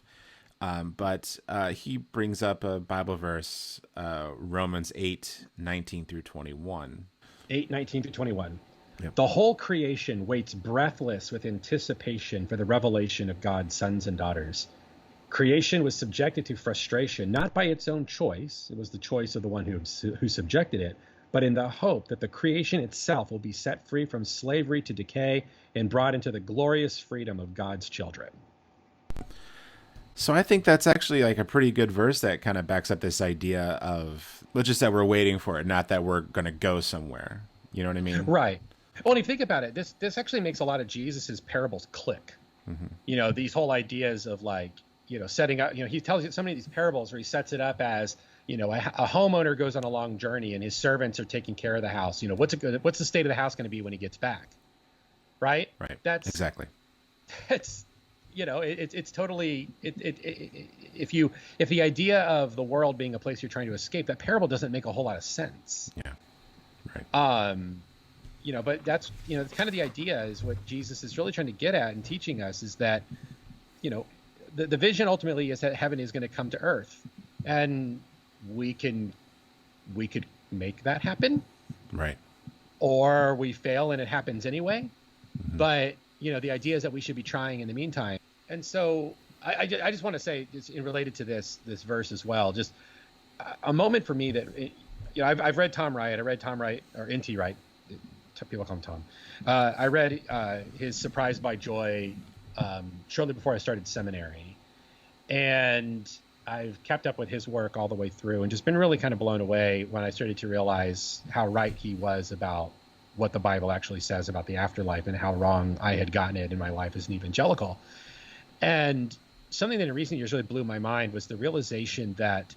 A: But he brings up a Bible verse, Romans 8:19 through 21.
B: 8:19 through 21.
A: Yep.
B: The whole creation waits breathless with anticipation for the revelation of God's sons and daughters. Creation was subjected to frustration, not by its own choice. It was the choice of the one who subjected it, but in the hope that the creation itself will be set free from slavery to decay and brought into the glorious freedom of God's children.
A: So I think that's actually like a pretty good verse that kind of backs up this idea of, well, just that we're waiting for it, not that we're going to go somewhere. You know what I mean?
B: Right. Well, and if you think about it, this actually makes a lot of Jesus's parables click. Mm-hmm. These whole ideas of setting up, he tells you so many of these parables where he sets it up as, a homeowner goes on a long journey and his servants are taking care of the house. What's the state of the house going to be when he gets back? Right.
A: Right.
B: That's
A: exactly.
B: It's, it's totally, if the idea of the world being a place you're trying to escape, that parable doesn't make a whole lot of sense.
A: Yeah. Right.
B: But that's, it's kind of the idea is what Jesus is really trying to get at and teaching us is that, the vision ultimately is that heaven is going to come to earth, and we could make that happen.
A: Right. Or
B: we fail and it happens anyway. Mm-hmm. But, the idea is that we should be trying in the meantime. And so I just want to say, just related to this verse as well, just a moment for me that, I've read Tom Wright. I read Tom Wright, or N.T. Wright. People call him Tom. I read his Surprised by Joy shortly before I started seminary. And I've kept up with his work all the way through and just been really kind of blown away when I started to realize how right he was about what the Bible actually says about the afterlife and how wrong I had gotten it in my life as an evangelical. And something that in recent years really blew my mind was the realization that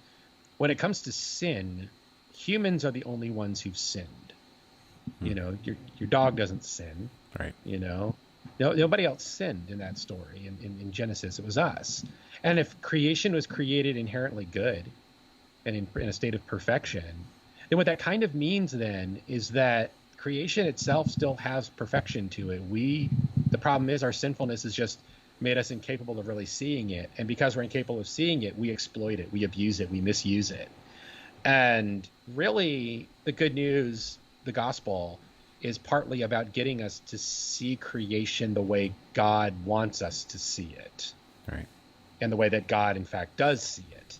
B: when it comes to sin, humans are the only ones who've sinned. Your dog doesn't sin. Right. Nobody else sinned in that story. In Genesis, it was us. And if creation was created inherently good and in a state of perfection, then what that kind of means then is that creation itself still has perfection to it. The problem is our sinfulness has just made us incapable of really seeing it. And because we're incapable of seeing it, we exploit it, we abuse it, we misuse it. And really, the good news, the gospel, is partly about getting us to see creation the way God wants us to see it. Right. And the way that God, in fact, does see it.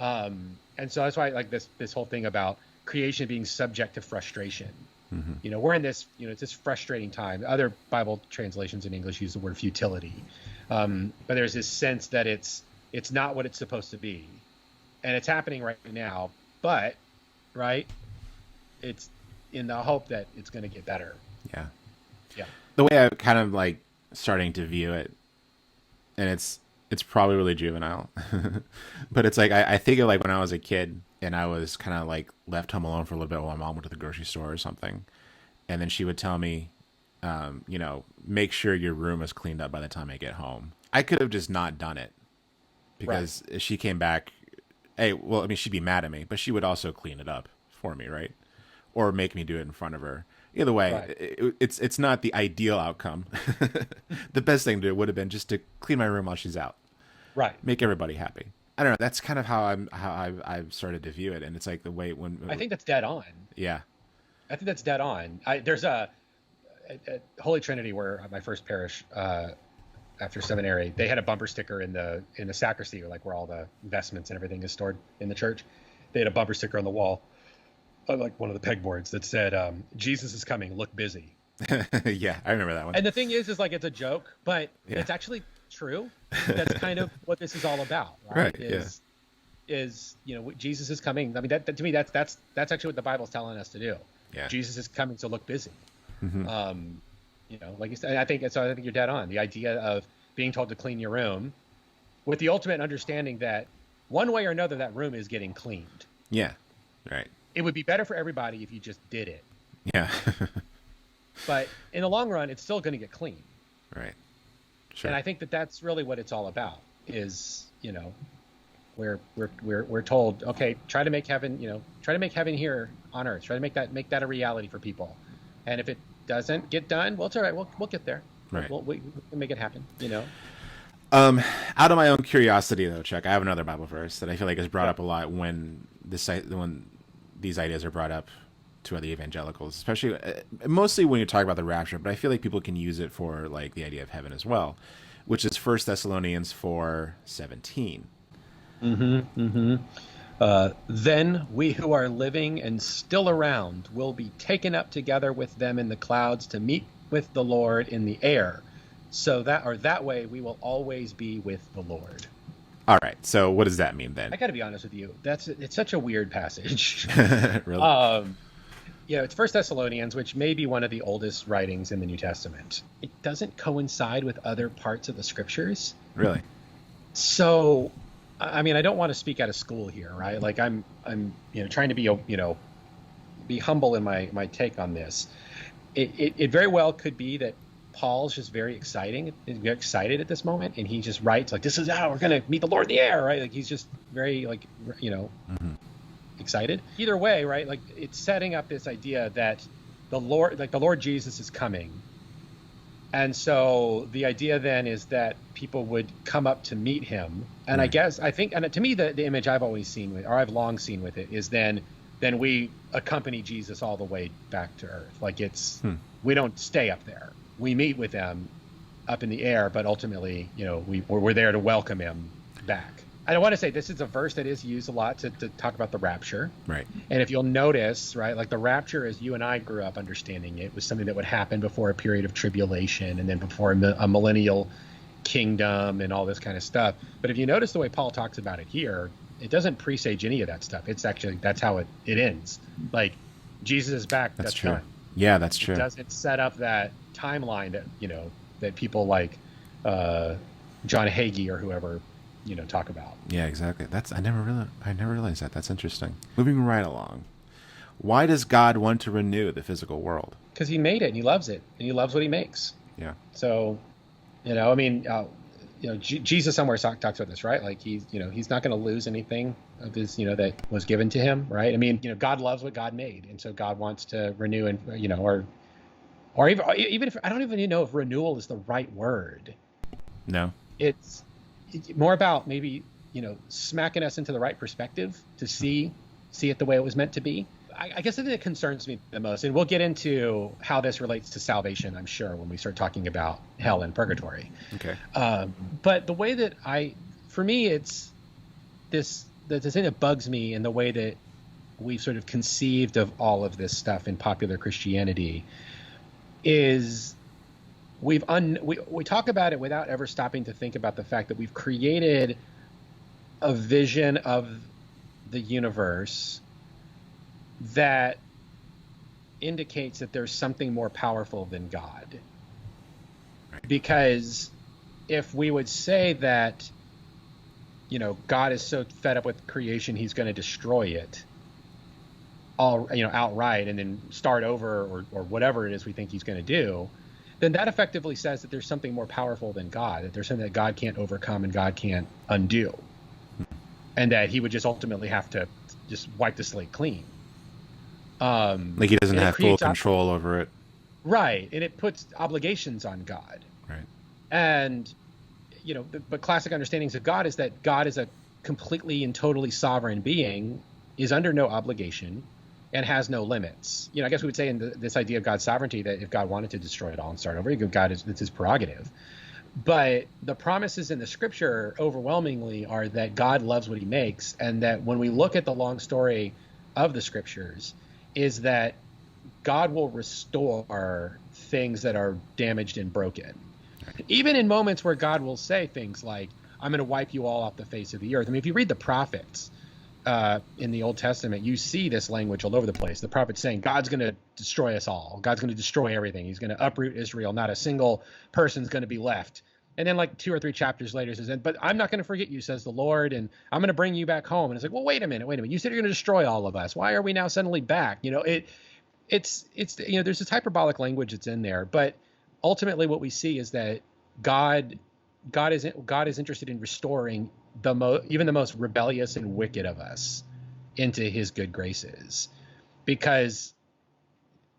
B: And so that's why I like this whole thing about creation being subject to frustration. Mm-hmm. We're in this, it's this frustrating time. Other Bible translations in English use the word futility. But there's this sense that it's not what it's supposed to be. And it's happening right now, but, right, it's in the hope that it's going to get better.
A: Yeah.
B: Yeah.
A: The way I'm kind of like starting to view it, and it's probably really juvenile, but it's like, I think of like when I was a kid and I was kind of like left home alone for a little bit while my mom went to the grocery store or something. And then she would tell me, make sure your room is cleaned up by the time I get home. I could have just not done it because if she came back, hey, well, I mean, she'd be mad at me, but she would also clean it up for me, right? Or make me do it in front of her. Either way, it's not the ideal outcome. The best thing to do would have been just to clean my room while she's out.
G: Right.
A: Make everybody happy. I don't know. That's kind of how I've started to view it, and it's like the way when
G: I think that's dead on.
A: Yeah.
G: I think that's dead on. There's a Holy Trinity where my first parish after seminary, they had a bumper sticker in the sacristy, like where all the vestments and everything is stored in the church. They had a bumper sticker on the wall, like one of the pegboards, that said, "Jesus is coming. Look busy."
A: Yeah, I remember that one.
G: And the thing is like it's a joke, but it's actually true. That's kind of what this is all about, right? Is Jesus is coming. I mean, that to me, that's actually what the Bible's telling us to do.
A: Yeah.
G: Jesus is coming, so look busy.
A: Mm-hmm.
G: Like you said, I think you're dead on. The idea of being told to clean your room, with the ultimate understanding that one way or another that room is getting cleaned.
A: Yeah. Right.
G: It would be better for everybody if you just did it.
A: Yeah.
G: But in the long run, it's still going to get clean.
A: Right. Sure.
G: And I think that's really what it's all about. Is we're told, okay, try to make heaven here on earth. Try to make that a reality for people. And if it doesn't get done, well, it's all right. We'll get there.
A: Right.
G: We can make it happen.
A: Out of my own curiosity, though, Chuck, I have another Bible verse that I feel like is brought up a lot when these ideas are brought up to other evangelicals, especially mostly when you talk about the rapture. But I feel like people can use it for like the idea of heaven as well, which is 1 Thessalonians 4:17.
G: Then we who are living and still around will be taken up together with them in the clouds to meet with the Lord in the air. So that way we will always be with the Lord.
A: All right. So what does that mean then?
G: I got to be honest with you. It's such a weird passage.
A: Really?
G: It's 1 Thessalonians, which may be one of the oldest writings in the New Testament. It doesn't coincide with other parts of the scriptures.
A: Really?
G: So, I mean, I don't want to speak out of school here, right? Like I'm trying to be humble in my take on this. It very well could be that Paul's just very excited at this moment, and he just writes like, "This is how we're gonna meet the Lord in the air," right? Like he's just very excited. Either way, right? Like it's setting up this idea that the Lord Jesus is coming, and so the idea then is that people would come up to meet him. And I think, and to me, the image I've always seen I've long seen with it is then we accompany Jesus all the way back to earth. Like we don't stay up there. We meet with them up in the air, but ultimately, we're there to welcome him back. I want to say this is a verse that is used a lot to talk about the rapture.
A: Right.
G: And if you'll notice, right, like the rapture, as you and I grew up understanding it, was something that would happen before a period of tribulation and then before a millennial kingdom and all this kind of stuff. But if you notice the way Paul talks about it here, it doesn't presage any of that stuff. It's actually, that's how it ends. Like Jesus is back.
A: That's true.
G: done.
A: Yeah, that's true.
G: It doesn't set up that timeline that, that people like John Hagee or whoever, talk about.
A: Yeah, exactly. I never realized that. That's interesting. Moving right along. Why does God want to renew the physical world?
G: Because he made it and he loves it and he loves what he makes.
A: Yeah.
G: So, Jesus somewhere talks about this, right? Like he's not going to lose anything of his, that was given to him, right? I mean, God loves what God made, and so God wants to renew and, or even if I don't even know if renewal is the right word.
A: No.
G: It's more about maybe, smacking us into the right perspective to see it the way it was meant to be. I guess the thing that concerns me the most, and we'll get into how this relates to salvation, I'm sure, when we start talking about hell and purgatory.
A: Okay.
G: But the way that for me, it's the thing that bugs me in the way that we've sort of conceived of all of this stuff in popular Christianity is we talk about it without ever stopping to think about the fact that we've created a vision of the universe that indicates that there's something more powerful than God.
A: Right.
G: Because if we would say that, God is so fed up with creation, he's going to destroy it outright and then start over or whatever it is we think he's going to do, then that effectively says that there's something more powerful than God, that there's something that God can't overcome and God can't undo, and that he would just ultimately have to just wipe the slate clean.
A: Like he doesn't have full control over it.
G: Right, and it puts obligations on God.
A: Right.
G: And, but classic understandings of God is that God is a completely and totally sovereign being, is under no obligation, and has no limits. I guess we would say in this idea of God's sovereignty that if God wanted to destroy it all and start over, it's his prerogative. But the promises in the scripture overwhelmingly are that God loves what he makes, and that when we look at the long story of the scriptures, is that God will restore things that are damaged and broken. Even in moments where God will say things like, I'm going to wipe you all off the face of the earth. I mean, if you read the prophets in the Old Testament, you see this language all over the place. The prophets saying, God's going to destroy us all. God's going to destroy everything. He's going to uproot Israel. Not a single person's going to be left. And then like 2 or 3 chapters later says, but I'm not going to forget you, says the Lord, and I'm going to bring you back home. And it's like, well, wait a minute. You said you're going to destroy all of us. Why are we now suddenly back? It's there's this hyperbolic language that's in there, but ultimately what we see is that God is interested in restoring even the most rebellious and wicked of us into his good graces, because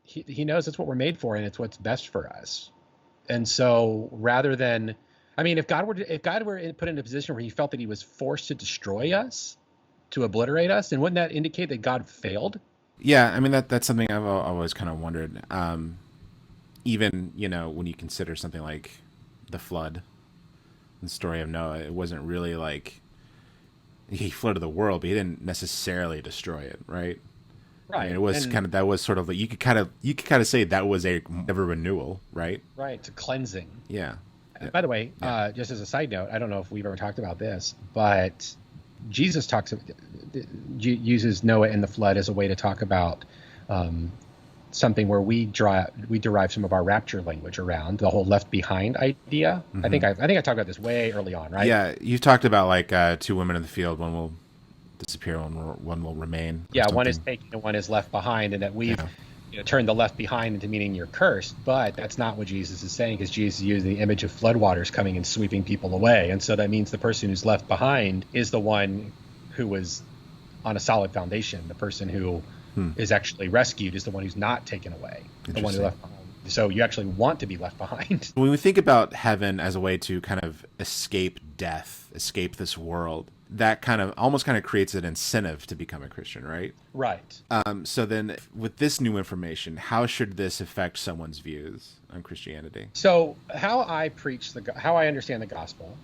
G: he knows that's what we're made for and it's what's best for us. And so rather than, if God were put in a position where he felt that he was forced to destroy us, to obliterate us, then wouldn't that indicate that God failed?
A: Yeah, that's something I've always kind of wondered. Even, when you consider something like the flood, the story of Noah, it wasn't really like he flooded the world, but he didn't necessarily destroy it, right?
G: Right.
A: It was that was sort of like, you could kind of say that was a renewal, right? Right.
G: It's a cleansing.
A: Yeah.
G: By the way, just as a side note, I don't know if we've ever talked about this, but Jesus uses Noah and the flood as a way to talk about something where we derive some of our rapture language around the whole left behind idea. Mm-hmm. I think I talked about this way early on, right?
A: Yeah, you've talked about like 2 women in the field, one will disappear, one will remain.
G: Yeah, one is taken and one is left behind, and that we've turned the left behind into meaning you're cursed. But that's not what Jesus is saying, because Jesus used the image of floodwaters coming and sweeping people away, and so that means the person who's left behind is the one who was on a solid foundation. The person who is actually rescued is the one who's not taken away, the one who left behind. So you actually want to be left behind.
A: When we think about heaven as a way to kind of escape death, escape this world, that almost creates an incentive to become a Christian, right?
G: Right.
A: So then with this new information, how should this affect someone's views on Christianity?
G: So how I understand the gospel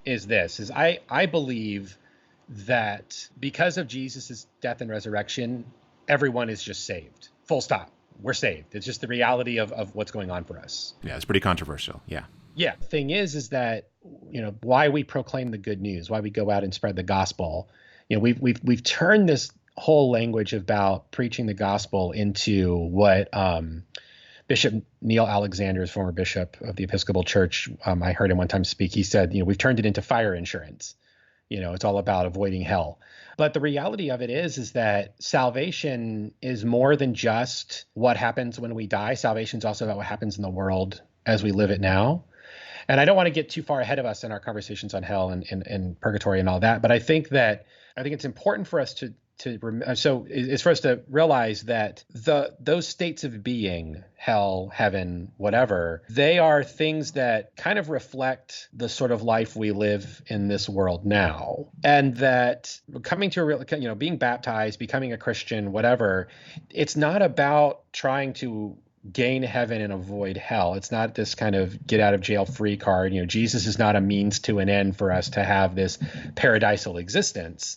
G: is I believe that because of Jesus' death and resurrection, everyone is just saved. Full stop. We're saved. It's just the reality of what's going on for us.
A: Yeah, it's pretty controversial. Yeah.
G: Yeah. The thing is that, why we proclaim the good news, why we go out and spread the gospel. We've turned this whole language about preaching the gospel into what Bishop Neil Alexander, former bishop of the Episcopal Church, I heard him one time speak. He said, we've turned it into fire insurance. It's all about avoiding hell. But the reality of it is that salvation is more than just what happens when we die. Salvation is also about what happens in the world as we live it now. And I don't want to get too far ahead of us in our conversations on hell and purgatory and all that. But I think it's important for us for us to realize that those states of being, hell, heaven, whatever, they are things that kind of reflect the sort of life we live in this world now. And that coming to a real, being baptized, becoming a Christian, whatever, it's not about trying to gain heaven and avoid hell. It's not this kind of get out of jail free card. Jesus is not a means to an end for us to have this paradisal existence.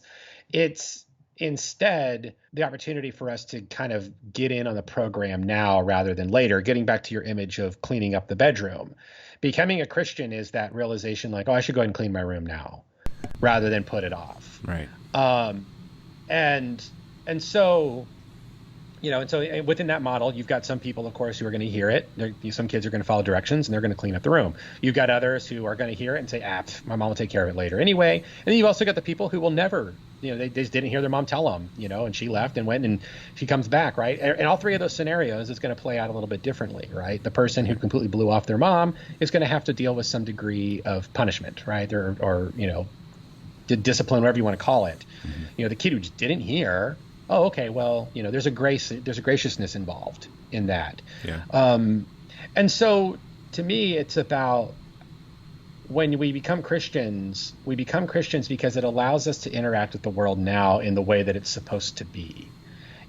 G: It's instead the opportunity for us to kind of get in on the program now rather than later. Getting back to your image of cleaning up the bedroom, becoming a Christian is that realization like, oh, I should go ahead and clean my room now rather than put it off.
A: Right.
G: And so, And so within that model, you've got some people, of course, who are going to hear it. Some kids are going to follow directions and they're going to clean up the room. You've got others who are going to hear it and say, my mom will take care of it later anyway. And then you've also got the people who will never, they just didn't hear their mom tell them, and she left and went and she comes back, right? And all three of those scenarios is going to play out a little bit differently, right? The person who completely blew off their mom is going to have to deal with some degree of punishment, right? Or discipline, whatever you want to call it. The kid who just didn't hear, oh, okay, well, there's a graciousness involved in that.
A: Yeah.
G: And so to me, it's about when we become Christians because it allows us to interact with the world now in the way that it's supposed to be.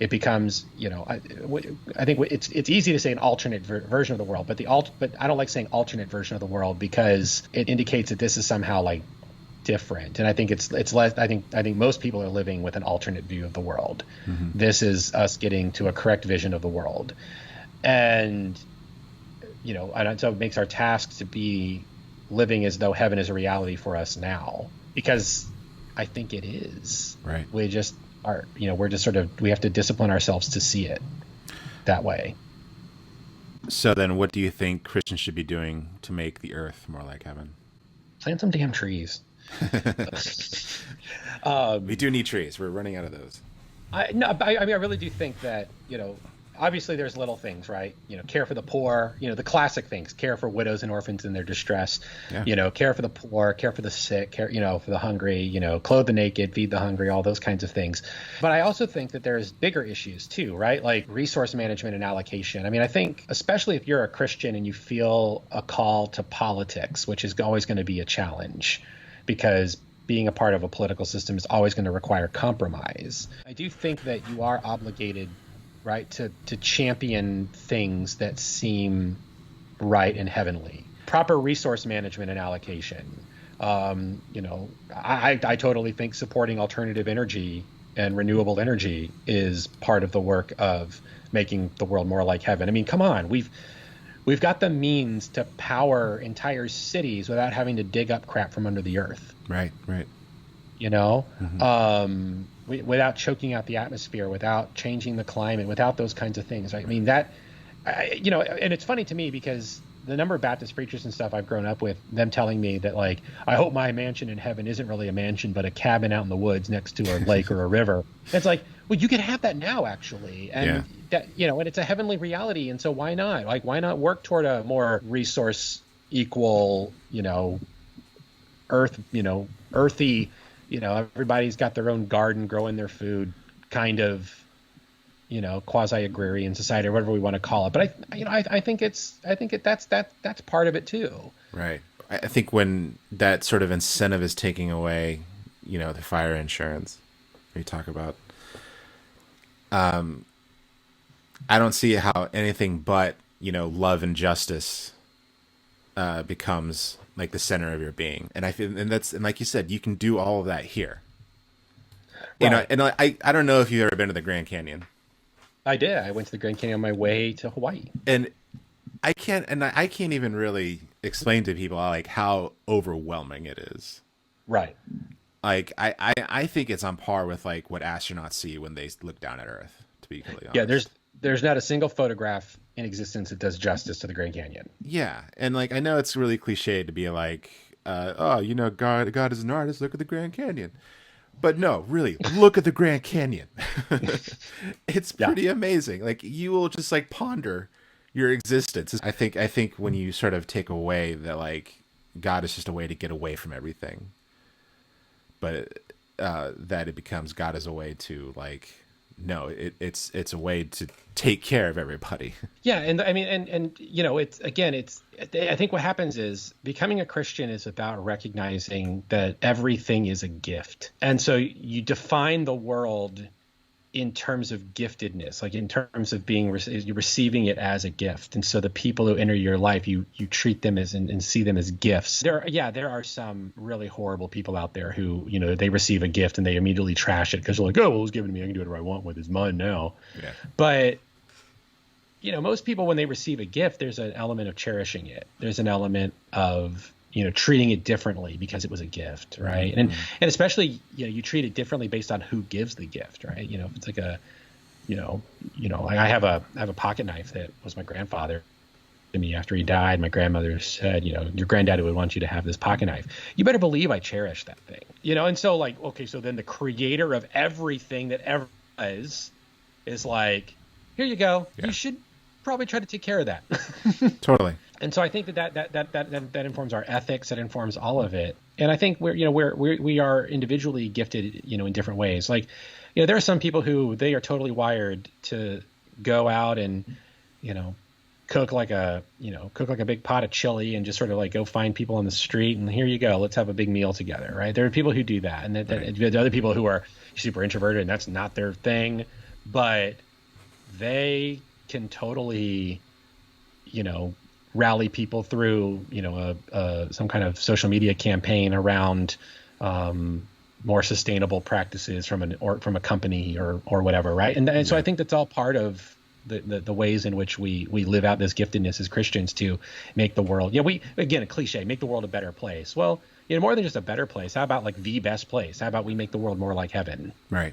G: It becomes, I think it's easy to say an alternate version of the world, but I don't like saying alternate version of the world because it indicates that this is somehow like different. And I think it's less. I think most people are living with an alternate view of the world. This is us getting to a correct vision of the world, and and so it makes our task to be living as though heaven is a reality for us now, because I think it is.
A: Right.
G: We just are. We're just we have to discipline ourselves to see it that way.
A: So then, what do you think Christians should be doing to make the earth more like heaven?
G: Plant some damn trees.
A: We do need trees. We're running out of those.
G: I really do think that, obviously there's little things, right? Care for the poor, the classic things, care for widows and orphans in their distress, care for the poor, care for the sick, care, for the hungry, clothe the naked, feed the hungry, all those kinds of things. But I also think that there's bigger issues too, right? Like resource management and allocation. I mean, I think especially if you're a Christian and you feel a call to politics, which is always going to be a challenge, because being a part of a political system is always going to require compromise. I do think that you are obligated, right, to champion things that seem right and heavenly. Proper resource management and allocation. I totally think supporting alternative energy and renewable energy is part of the work of making the world more like heaven. I mean, come on, we've got the means to power entire cities without having to dig up crap from under the earth.
A: Right.
G: Without choking out the atmosphere, without changing the climate, without those kinds of things. Right? I mean, and it's funny to me because the number of Baptist preachers and stuff I've grown up with, them telling me that, like, I hope my mansion in heaven isn't really a mansion, but a cabin out in the woods next to a lake or a river. It's like, well, you can have that now, actually. And that, and it's a heavenly reality. And so why not? Like, why not work toward a more resource equal, earthy, everybody's got their own garden, growing their food, kind of, quasi-agrarian society or whatever we want to call it. But I think that's part of it too.
A: Right. I think when that sort of incentive is taking away, the fire insurance we talk about, I don't see how anything but, love and justice becomes like the center of your being. And I feel, and like you said, you can do all of that here. Right. And I don't know if you've ever been to the Grand Canyon.
G: I did. I went to the Grand Canyon on my way to Hawaii.
A: And I can't even really explain to people how overwhelming it is.
G: Right.
A: Like I think it's on par with like what astronauts see when they look down at Earth, to be completely honest.
G: Yeah, there's not a single photograph in existence that does justice to the Grand Canyon.
A: Yeah, and like I know it's really cliche to be like, God is an artist. Look at the Grand Canyon, but no, really, look at the Grand Canyon. It's pretty amazing. Like you will just like ponder your existence. I think when you sort of take away that like God is just a way to get away from everything, but that it becomes God as a way to like. No, it's a way to take care of everybody. Yeah,
G: and I mean, and I think what happens is becoming a Christian is about recognizing that everything is a gift, and so you define the world in terms of giftedness, like in terms of you're receiving it as a gift. And so the people who enter your life, you treat them as and see them as gifts. There are some really horrible people out there who, they receive a gift and they immediately trash it because they're like, oh, well, it was given to me. I can do whatever I want with it. It's mine now. Yeah. But, most people, when they receive a gift, there's an element of cherishing it. There's an element of, treating it differently because it was a gift, right? Mm-hmm. And especially, you treat it differently based on who gives the gift, right? If it's like like I have a pocket knife that was my grandfather to me after he died. My grandmother said, your granddaddy would want you to have this pocket knife. You better believe I cherish that thing, and so like, okay, so then the creator of everything that ever is like, here you go. Yeah. You should probably try to take care of that.
A: Totally.
G: And so I think that informs our ethics, that informs all of it. And I think we are individually gifted, in different ways. Like, there are some people who they are totally wired to go out and, cook like a big pot of chili and just sort of like go find people on the street and here you go, let's have a big meal together, right? There are people who do that, and there are other people who are super introverted and that's not their thing, but they can totally, rally people through, some kind of social media campaign around more sustainable practices from a company or whatever, right? And so I think that's all part of the ways in which we live out this giftedness as Christians to make the world, a cliche, make the world a better place. Well, more than just a better place. How about like the best place? How about we make the world more like heaven?
A: Right.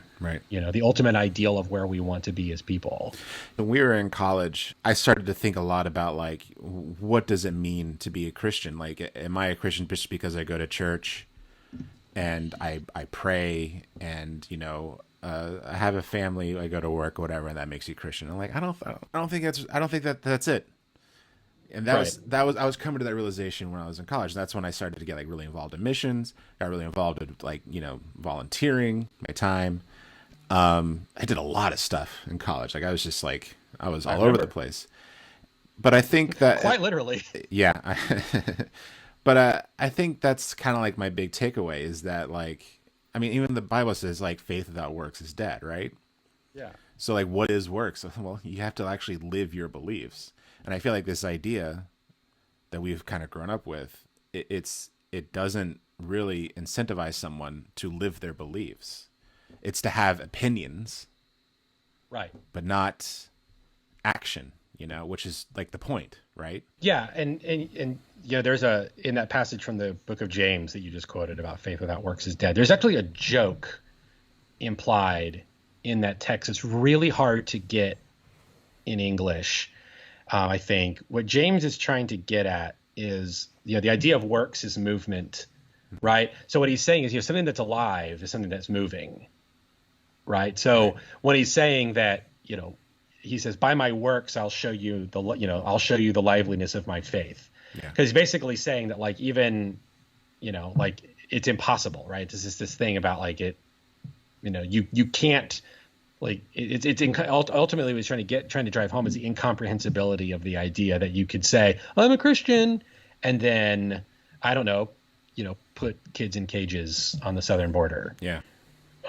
G: The ultimate ideal of where we want to be as people.
A: When we were in college, I started to think a lot about like, what does it mean to be a Christian? Like, am I a Christian just because I go to church and I pray and, I have a family, I go to work, whatever, and that makes you Christian? I'm like, I don't think that's it. And I was coming to that realization when I was in college. That's when I started to get like really involved in missions, got really involved with like, volunteering my time. I did a lot of stuff in college. Like I was all over the place. But I think that
G: quite literally,
A: yeah. But I think that's kind of like my big takeaway is that like, I mean, even the Bible says like faith without works is dead, right?
G: Yeah.
A: So like, what is works? Well, you have to actually live your beliefs. And I feel like this idea that we've kind of grown up with, it doesn't really incentivize someone to live their beliefs. It's to have opinions,
G: right?
A: But not action, which is like the point, right?
G: Yeah, and there's in that passage from the book of James that you just quoted about faith without works is dead. There's actually a joke implied in that text. It's really hard to get in English. I think what James is trying to get at is, the idea of works is movement, right? So what he's saying is, something that's alive is something that's moving, right? So when he's saying that, he says, by my works, I'll show you the liveliness of my faith. Because he's basically saying that like, even, like it's impossible, right? This is this thing about like it, you can't, like ultimately what he's trying to drive home is the incomprehensibility of the idea that you could say, I'm a Christian, and then, I don't know, put kids in cages on the southern border.
A: Yeah.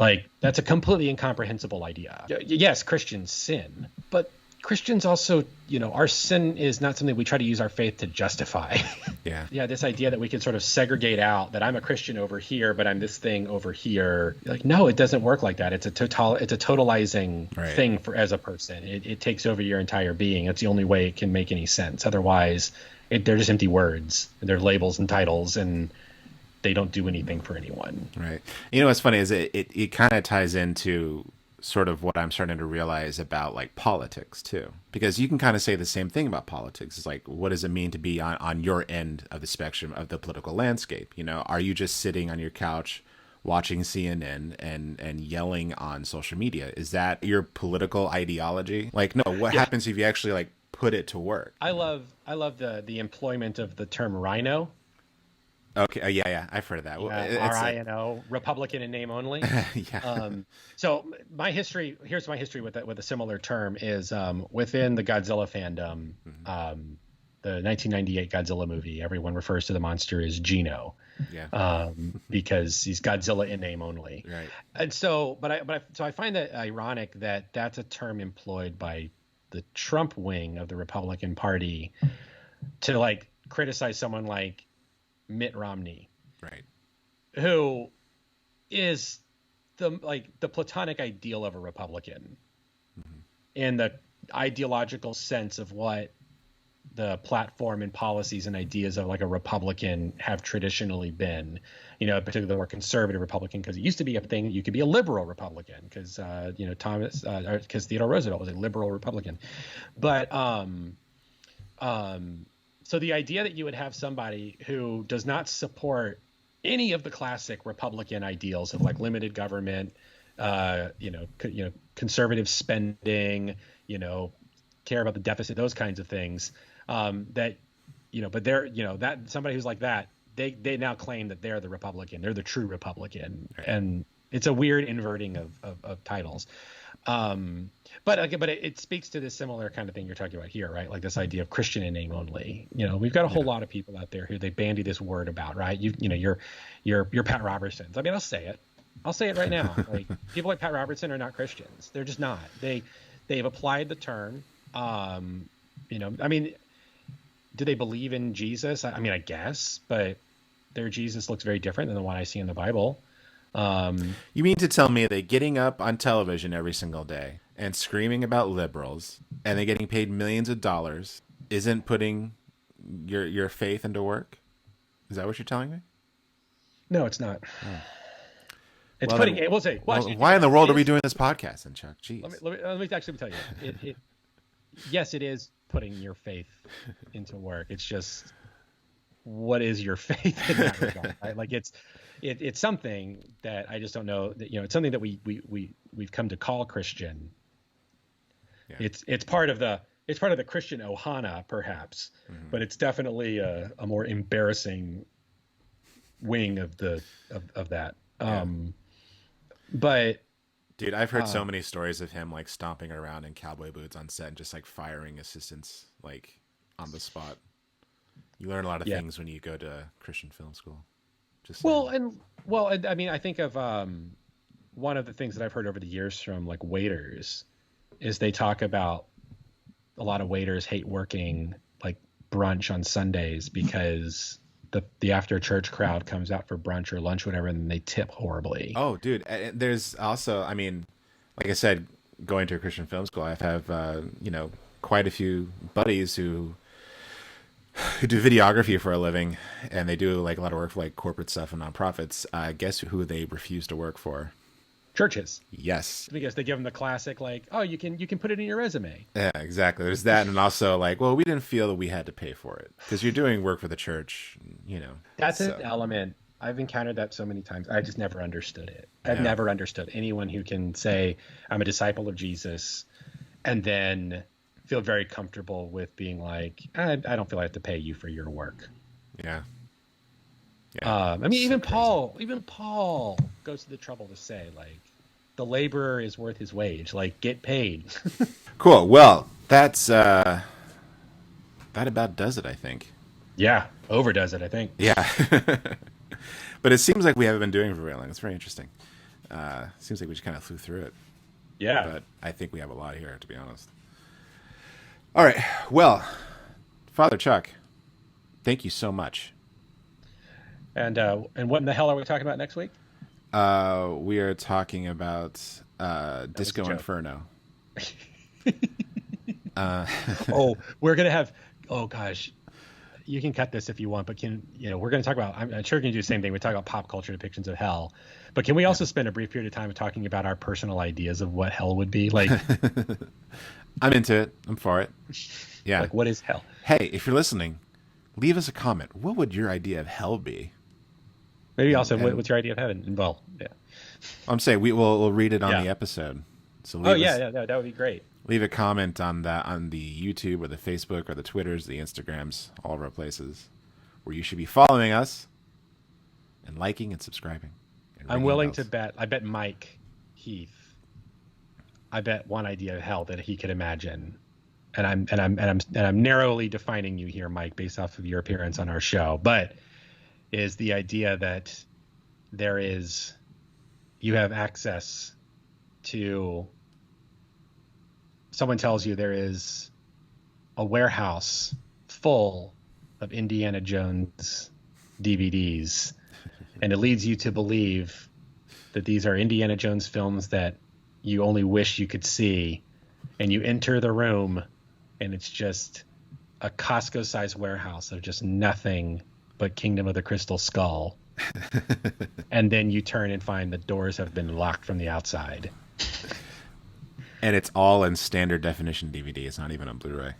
G: Like, that's a completely incomprehensible idea. Yes, Christians sin, but Christians also, our sin is not something we try to use our faith to justify.
A: Yeah.
G: Yeah, this idea that we can sort of segregate out that I'm a Christian over here, but I'm this thing over here. Like, no, it doesn't work like that. It's a totalizing thing as a person. It takes over your entire being. It's the only way it can make any sense. Otherwise, they're just empty words. They're labels and titles, and they don't do anything for anyone.
A: Right. What's funny is it kind of ties into sort of what I'm starting to realize about like politics too, because you can kind of say the same thing about politics. It's like, what does it mean to be on your end of the spectrum of the political landscape? Are you just sitting on your couch watching CNN and yelling on social media? Is that your political ideology? Like, no, what happens if you actually like put it to work?
G: I love the employment of the term rhino.
A: Okay. Yeah. I've heard of that.
G: RINO, Republican in name only.
A: Yeah.
G: So here's my history with a similar term is within the Godzilla fandom, the 1998 Godzilla movie, everyone refers to the monster as Gino.
A: Yeah.
G: Because he's Godzilla in name only.
A: Right.
G: And so, so I find that ironic that that's a term employed by the Trump wing of the Republican Party to like criticize someone like Mitt Romney,
A: right,
G: who is the platonic ideal of a Republican in the ideological sense of what the platform and policies and ideas of like a Republican have traditionally been, particularly the more conservative Republican, because it used to be a thing. You could be a liberal Republican because, because Theodore Roosevelt was a liberal Republican. But so the idea that you would have somebody who does not support any of the classic Republican ideals of like limited government, conservative spending, care about the deficit, those kinds of things, but they're, that somebody who's like that, they now claim that they're the Republican, they're the true Republican. Right. And it's a weird inverting of titles. But it speaks to this similar kind of thing you're talking about here, right? Like this idea of Christian in name only. We've got a whole lot of people out there who they bandy this word about, right? You're Pat Robertsons. I mean, I'll say it right now. Like people like Pat Robertson are not Christians. They're just not. They've applied the term. I mean, do they believe in Jesus? I mean, I guess, but their Jesus looks very different than the one I see in the Bible.
A: You mean to tell me that getting up on television every single day and screaming about liberals and then getting paid millions of dollars isn't putting your faith into work? Is that what you're telling me?
G: No, it's not. Oh. It's
A: well,
G: putting. We'll say.
A: Why in the world are we doing this podcast, then, Chuck? Jeez.
G: Let me actually tell you. Yes, it is putting your faith into work. It's just, what is your faith in that regard? Right? Like it's something that I just don't know that, it's something that we've come to call Christian. Yeah. It's part of the Christian ohana, perhaps, but it's definitely a more embarrassing wing of that. Yeah. But
A: dude, I've heard so many stories of him like stomping around in cowboy boots on set and just like firing assistants like on the spot. You learn a lot of things when you go to Christian film school.
G: I mean, I think of one of the things that I've heard over the years from like waiters is they talk about a lot of waiters hate working like brunch on Sundays because the after church crowd comes out for brunch or lunch, whatever, and they tip horribly.
A: Oh, dude. There's also, I mean, like I said, going to a Christian film school, I have, quite a few buddies who do videography for a living, and they do like a lot of work for like corporate stuff and nonprofits. Guess who they refuse to work for?
G: Churches.
A: Yes.
G: Because they give them the classic, like, oh, you can put it in your resume.
A: Yeah, exactly. There's that. And also like, well, we didn't feel that we had to pay for it because you're doing work for the church,
G: That's an element. I've encountered that so many times. I just never understood it. I've never understood anyone who can say, I'm a disciple of Jesus, and then feel very comfortable with being like, I don't feel I have to pay you for your work.
A: Yeah.
G: I mean, even Paul goes to the trouble to say, like, the laborer is worth his wage. Like, get paid.
A: Cool. Well, that's that about does it, I think.
G: Yeah, overdoes it, I think.
A: Yeah. But it seems like we haven't been doing it for very long. It's very interesting. Seems like we just kind of flew through it.
G: Yeah.
A: But I think we have a lot here, to be honest. All right. Well, Father Chuck, thank you so much.
G: And what in the hell are we talking about next week?
A: We are talking about Disco Inferno.
G: We're gonna have. Oh gosh, you can cut this if you want, but we're gonna talk about. I'm sure we can do the same thing. We talk about pop culture depictions of hell, but can we also spend a brief period of time talking about our personal ideas of what hell would be like?
A: I'm into it. I'm for it. Yeah.
G: Like, what is hell?
A: Hey, if you're listening, leave us a comment. What would your idea of hell be?
G: Maybe also, what's your idea of heaven? And well, yeah.
A: I'm saying we'll read it on the episode. So
G: that would be great.
A: Leave a comment on that on the YouTube or the Facebook or the Twitters, the Instagrams, all of our places where you should be following us and liking and subscribing. And
G: I'm willing to bet. I bet Mike Heath. I bet one idea of hell that he could imagine, and I'm narrowly defining you here, Mike, based off of your appearance on our show, but is the idea that you have access to, someone tells you there is a warehouse full of Indiana Jones DVDs, and it leads you to believe that these are Indiana Jones films that you only wish you could see, and you enter the room and it's just a Costco-sized warehouse of just nothing but Kingdom of the Crystal Skull. And then you turn and find the doors have been locked from the outside.
A: And it's all in standard definition DVD. It's not even on Blu-ray.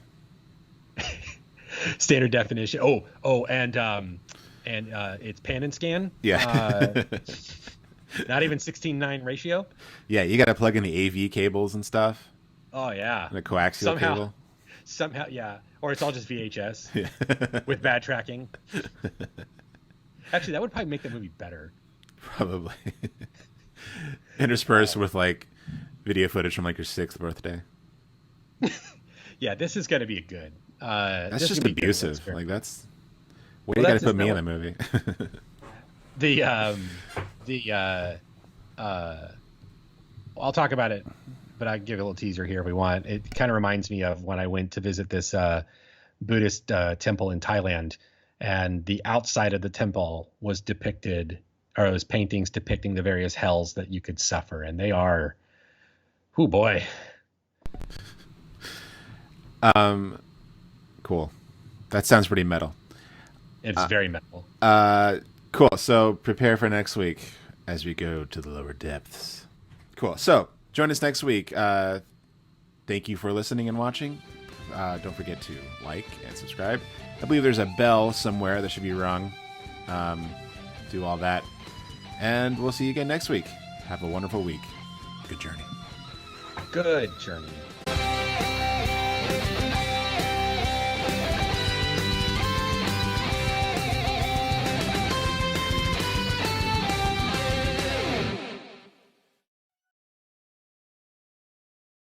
G: Standard definition. And it's pan and scan.
A: Yeah.
G: Not even 16:9 ratio.
A: Yeah, you got to plug in the AV cables and stuff.
G: Oh yeah.
A: And the coaxial cable.
G: Somehow, yeah. Or it's all just VHS
A: Yeah.
G: with bad tracking. Actually, that would probably make the movie better.
A: Probably. Interspersed with like video footage from like your 6th birthday.
G: Yeah, this is going to be good.
A: That's just abusive. Like that's. What do
G: Well,
A: you got to put me in
G: not
A: a movie?
G: I'll talk about it, but I'll give a little teaser here if we want. It kind of reminds me of when I went to visit this Buddhist temple in Thailand, and the outside of the temple was depicted, or it was paintings depicting the various hells that you could suffer, and they are, oh boy.
A: Cool. That sounds pretty metal.
G: It's very metal.
A: Cool. So prepare for next week as we go to the lower depths. Cool. So join us next week. Thank you for listening and watching. Don't forget to like and subscribe. I believe there's a bell somewhere that should be rung. Do all that. And we'll see you again next week. Have a wonderful week. Good journey.
G: Good journey.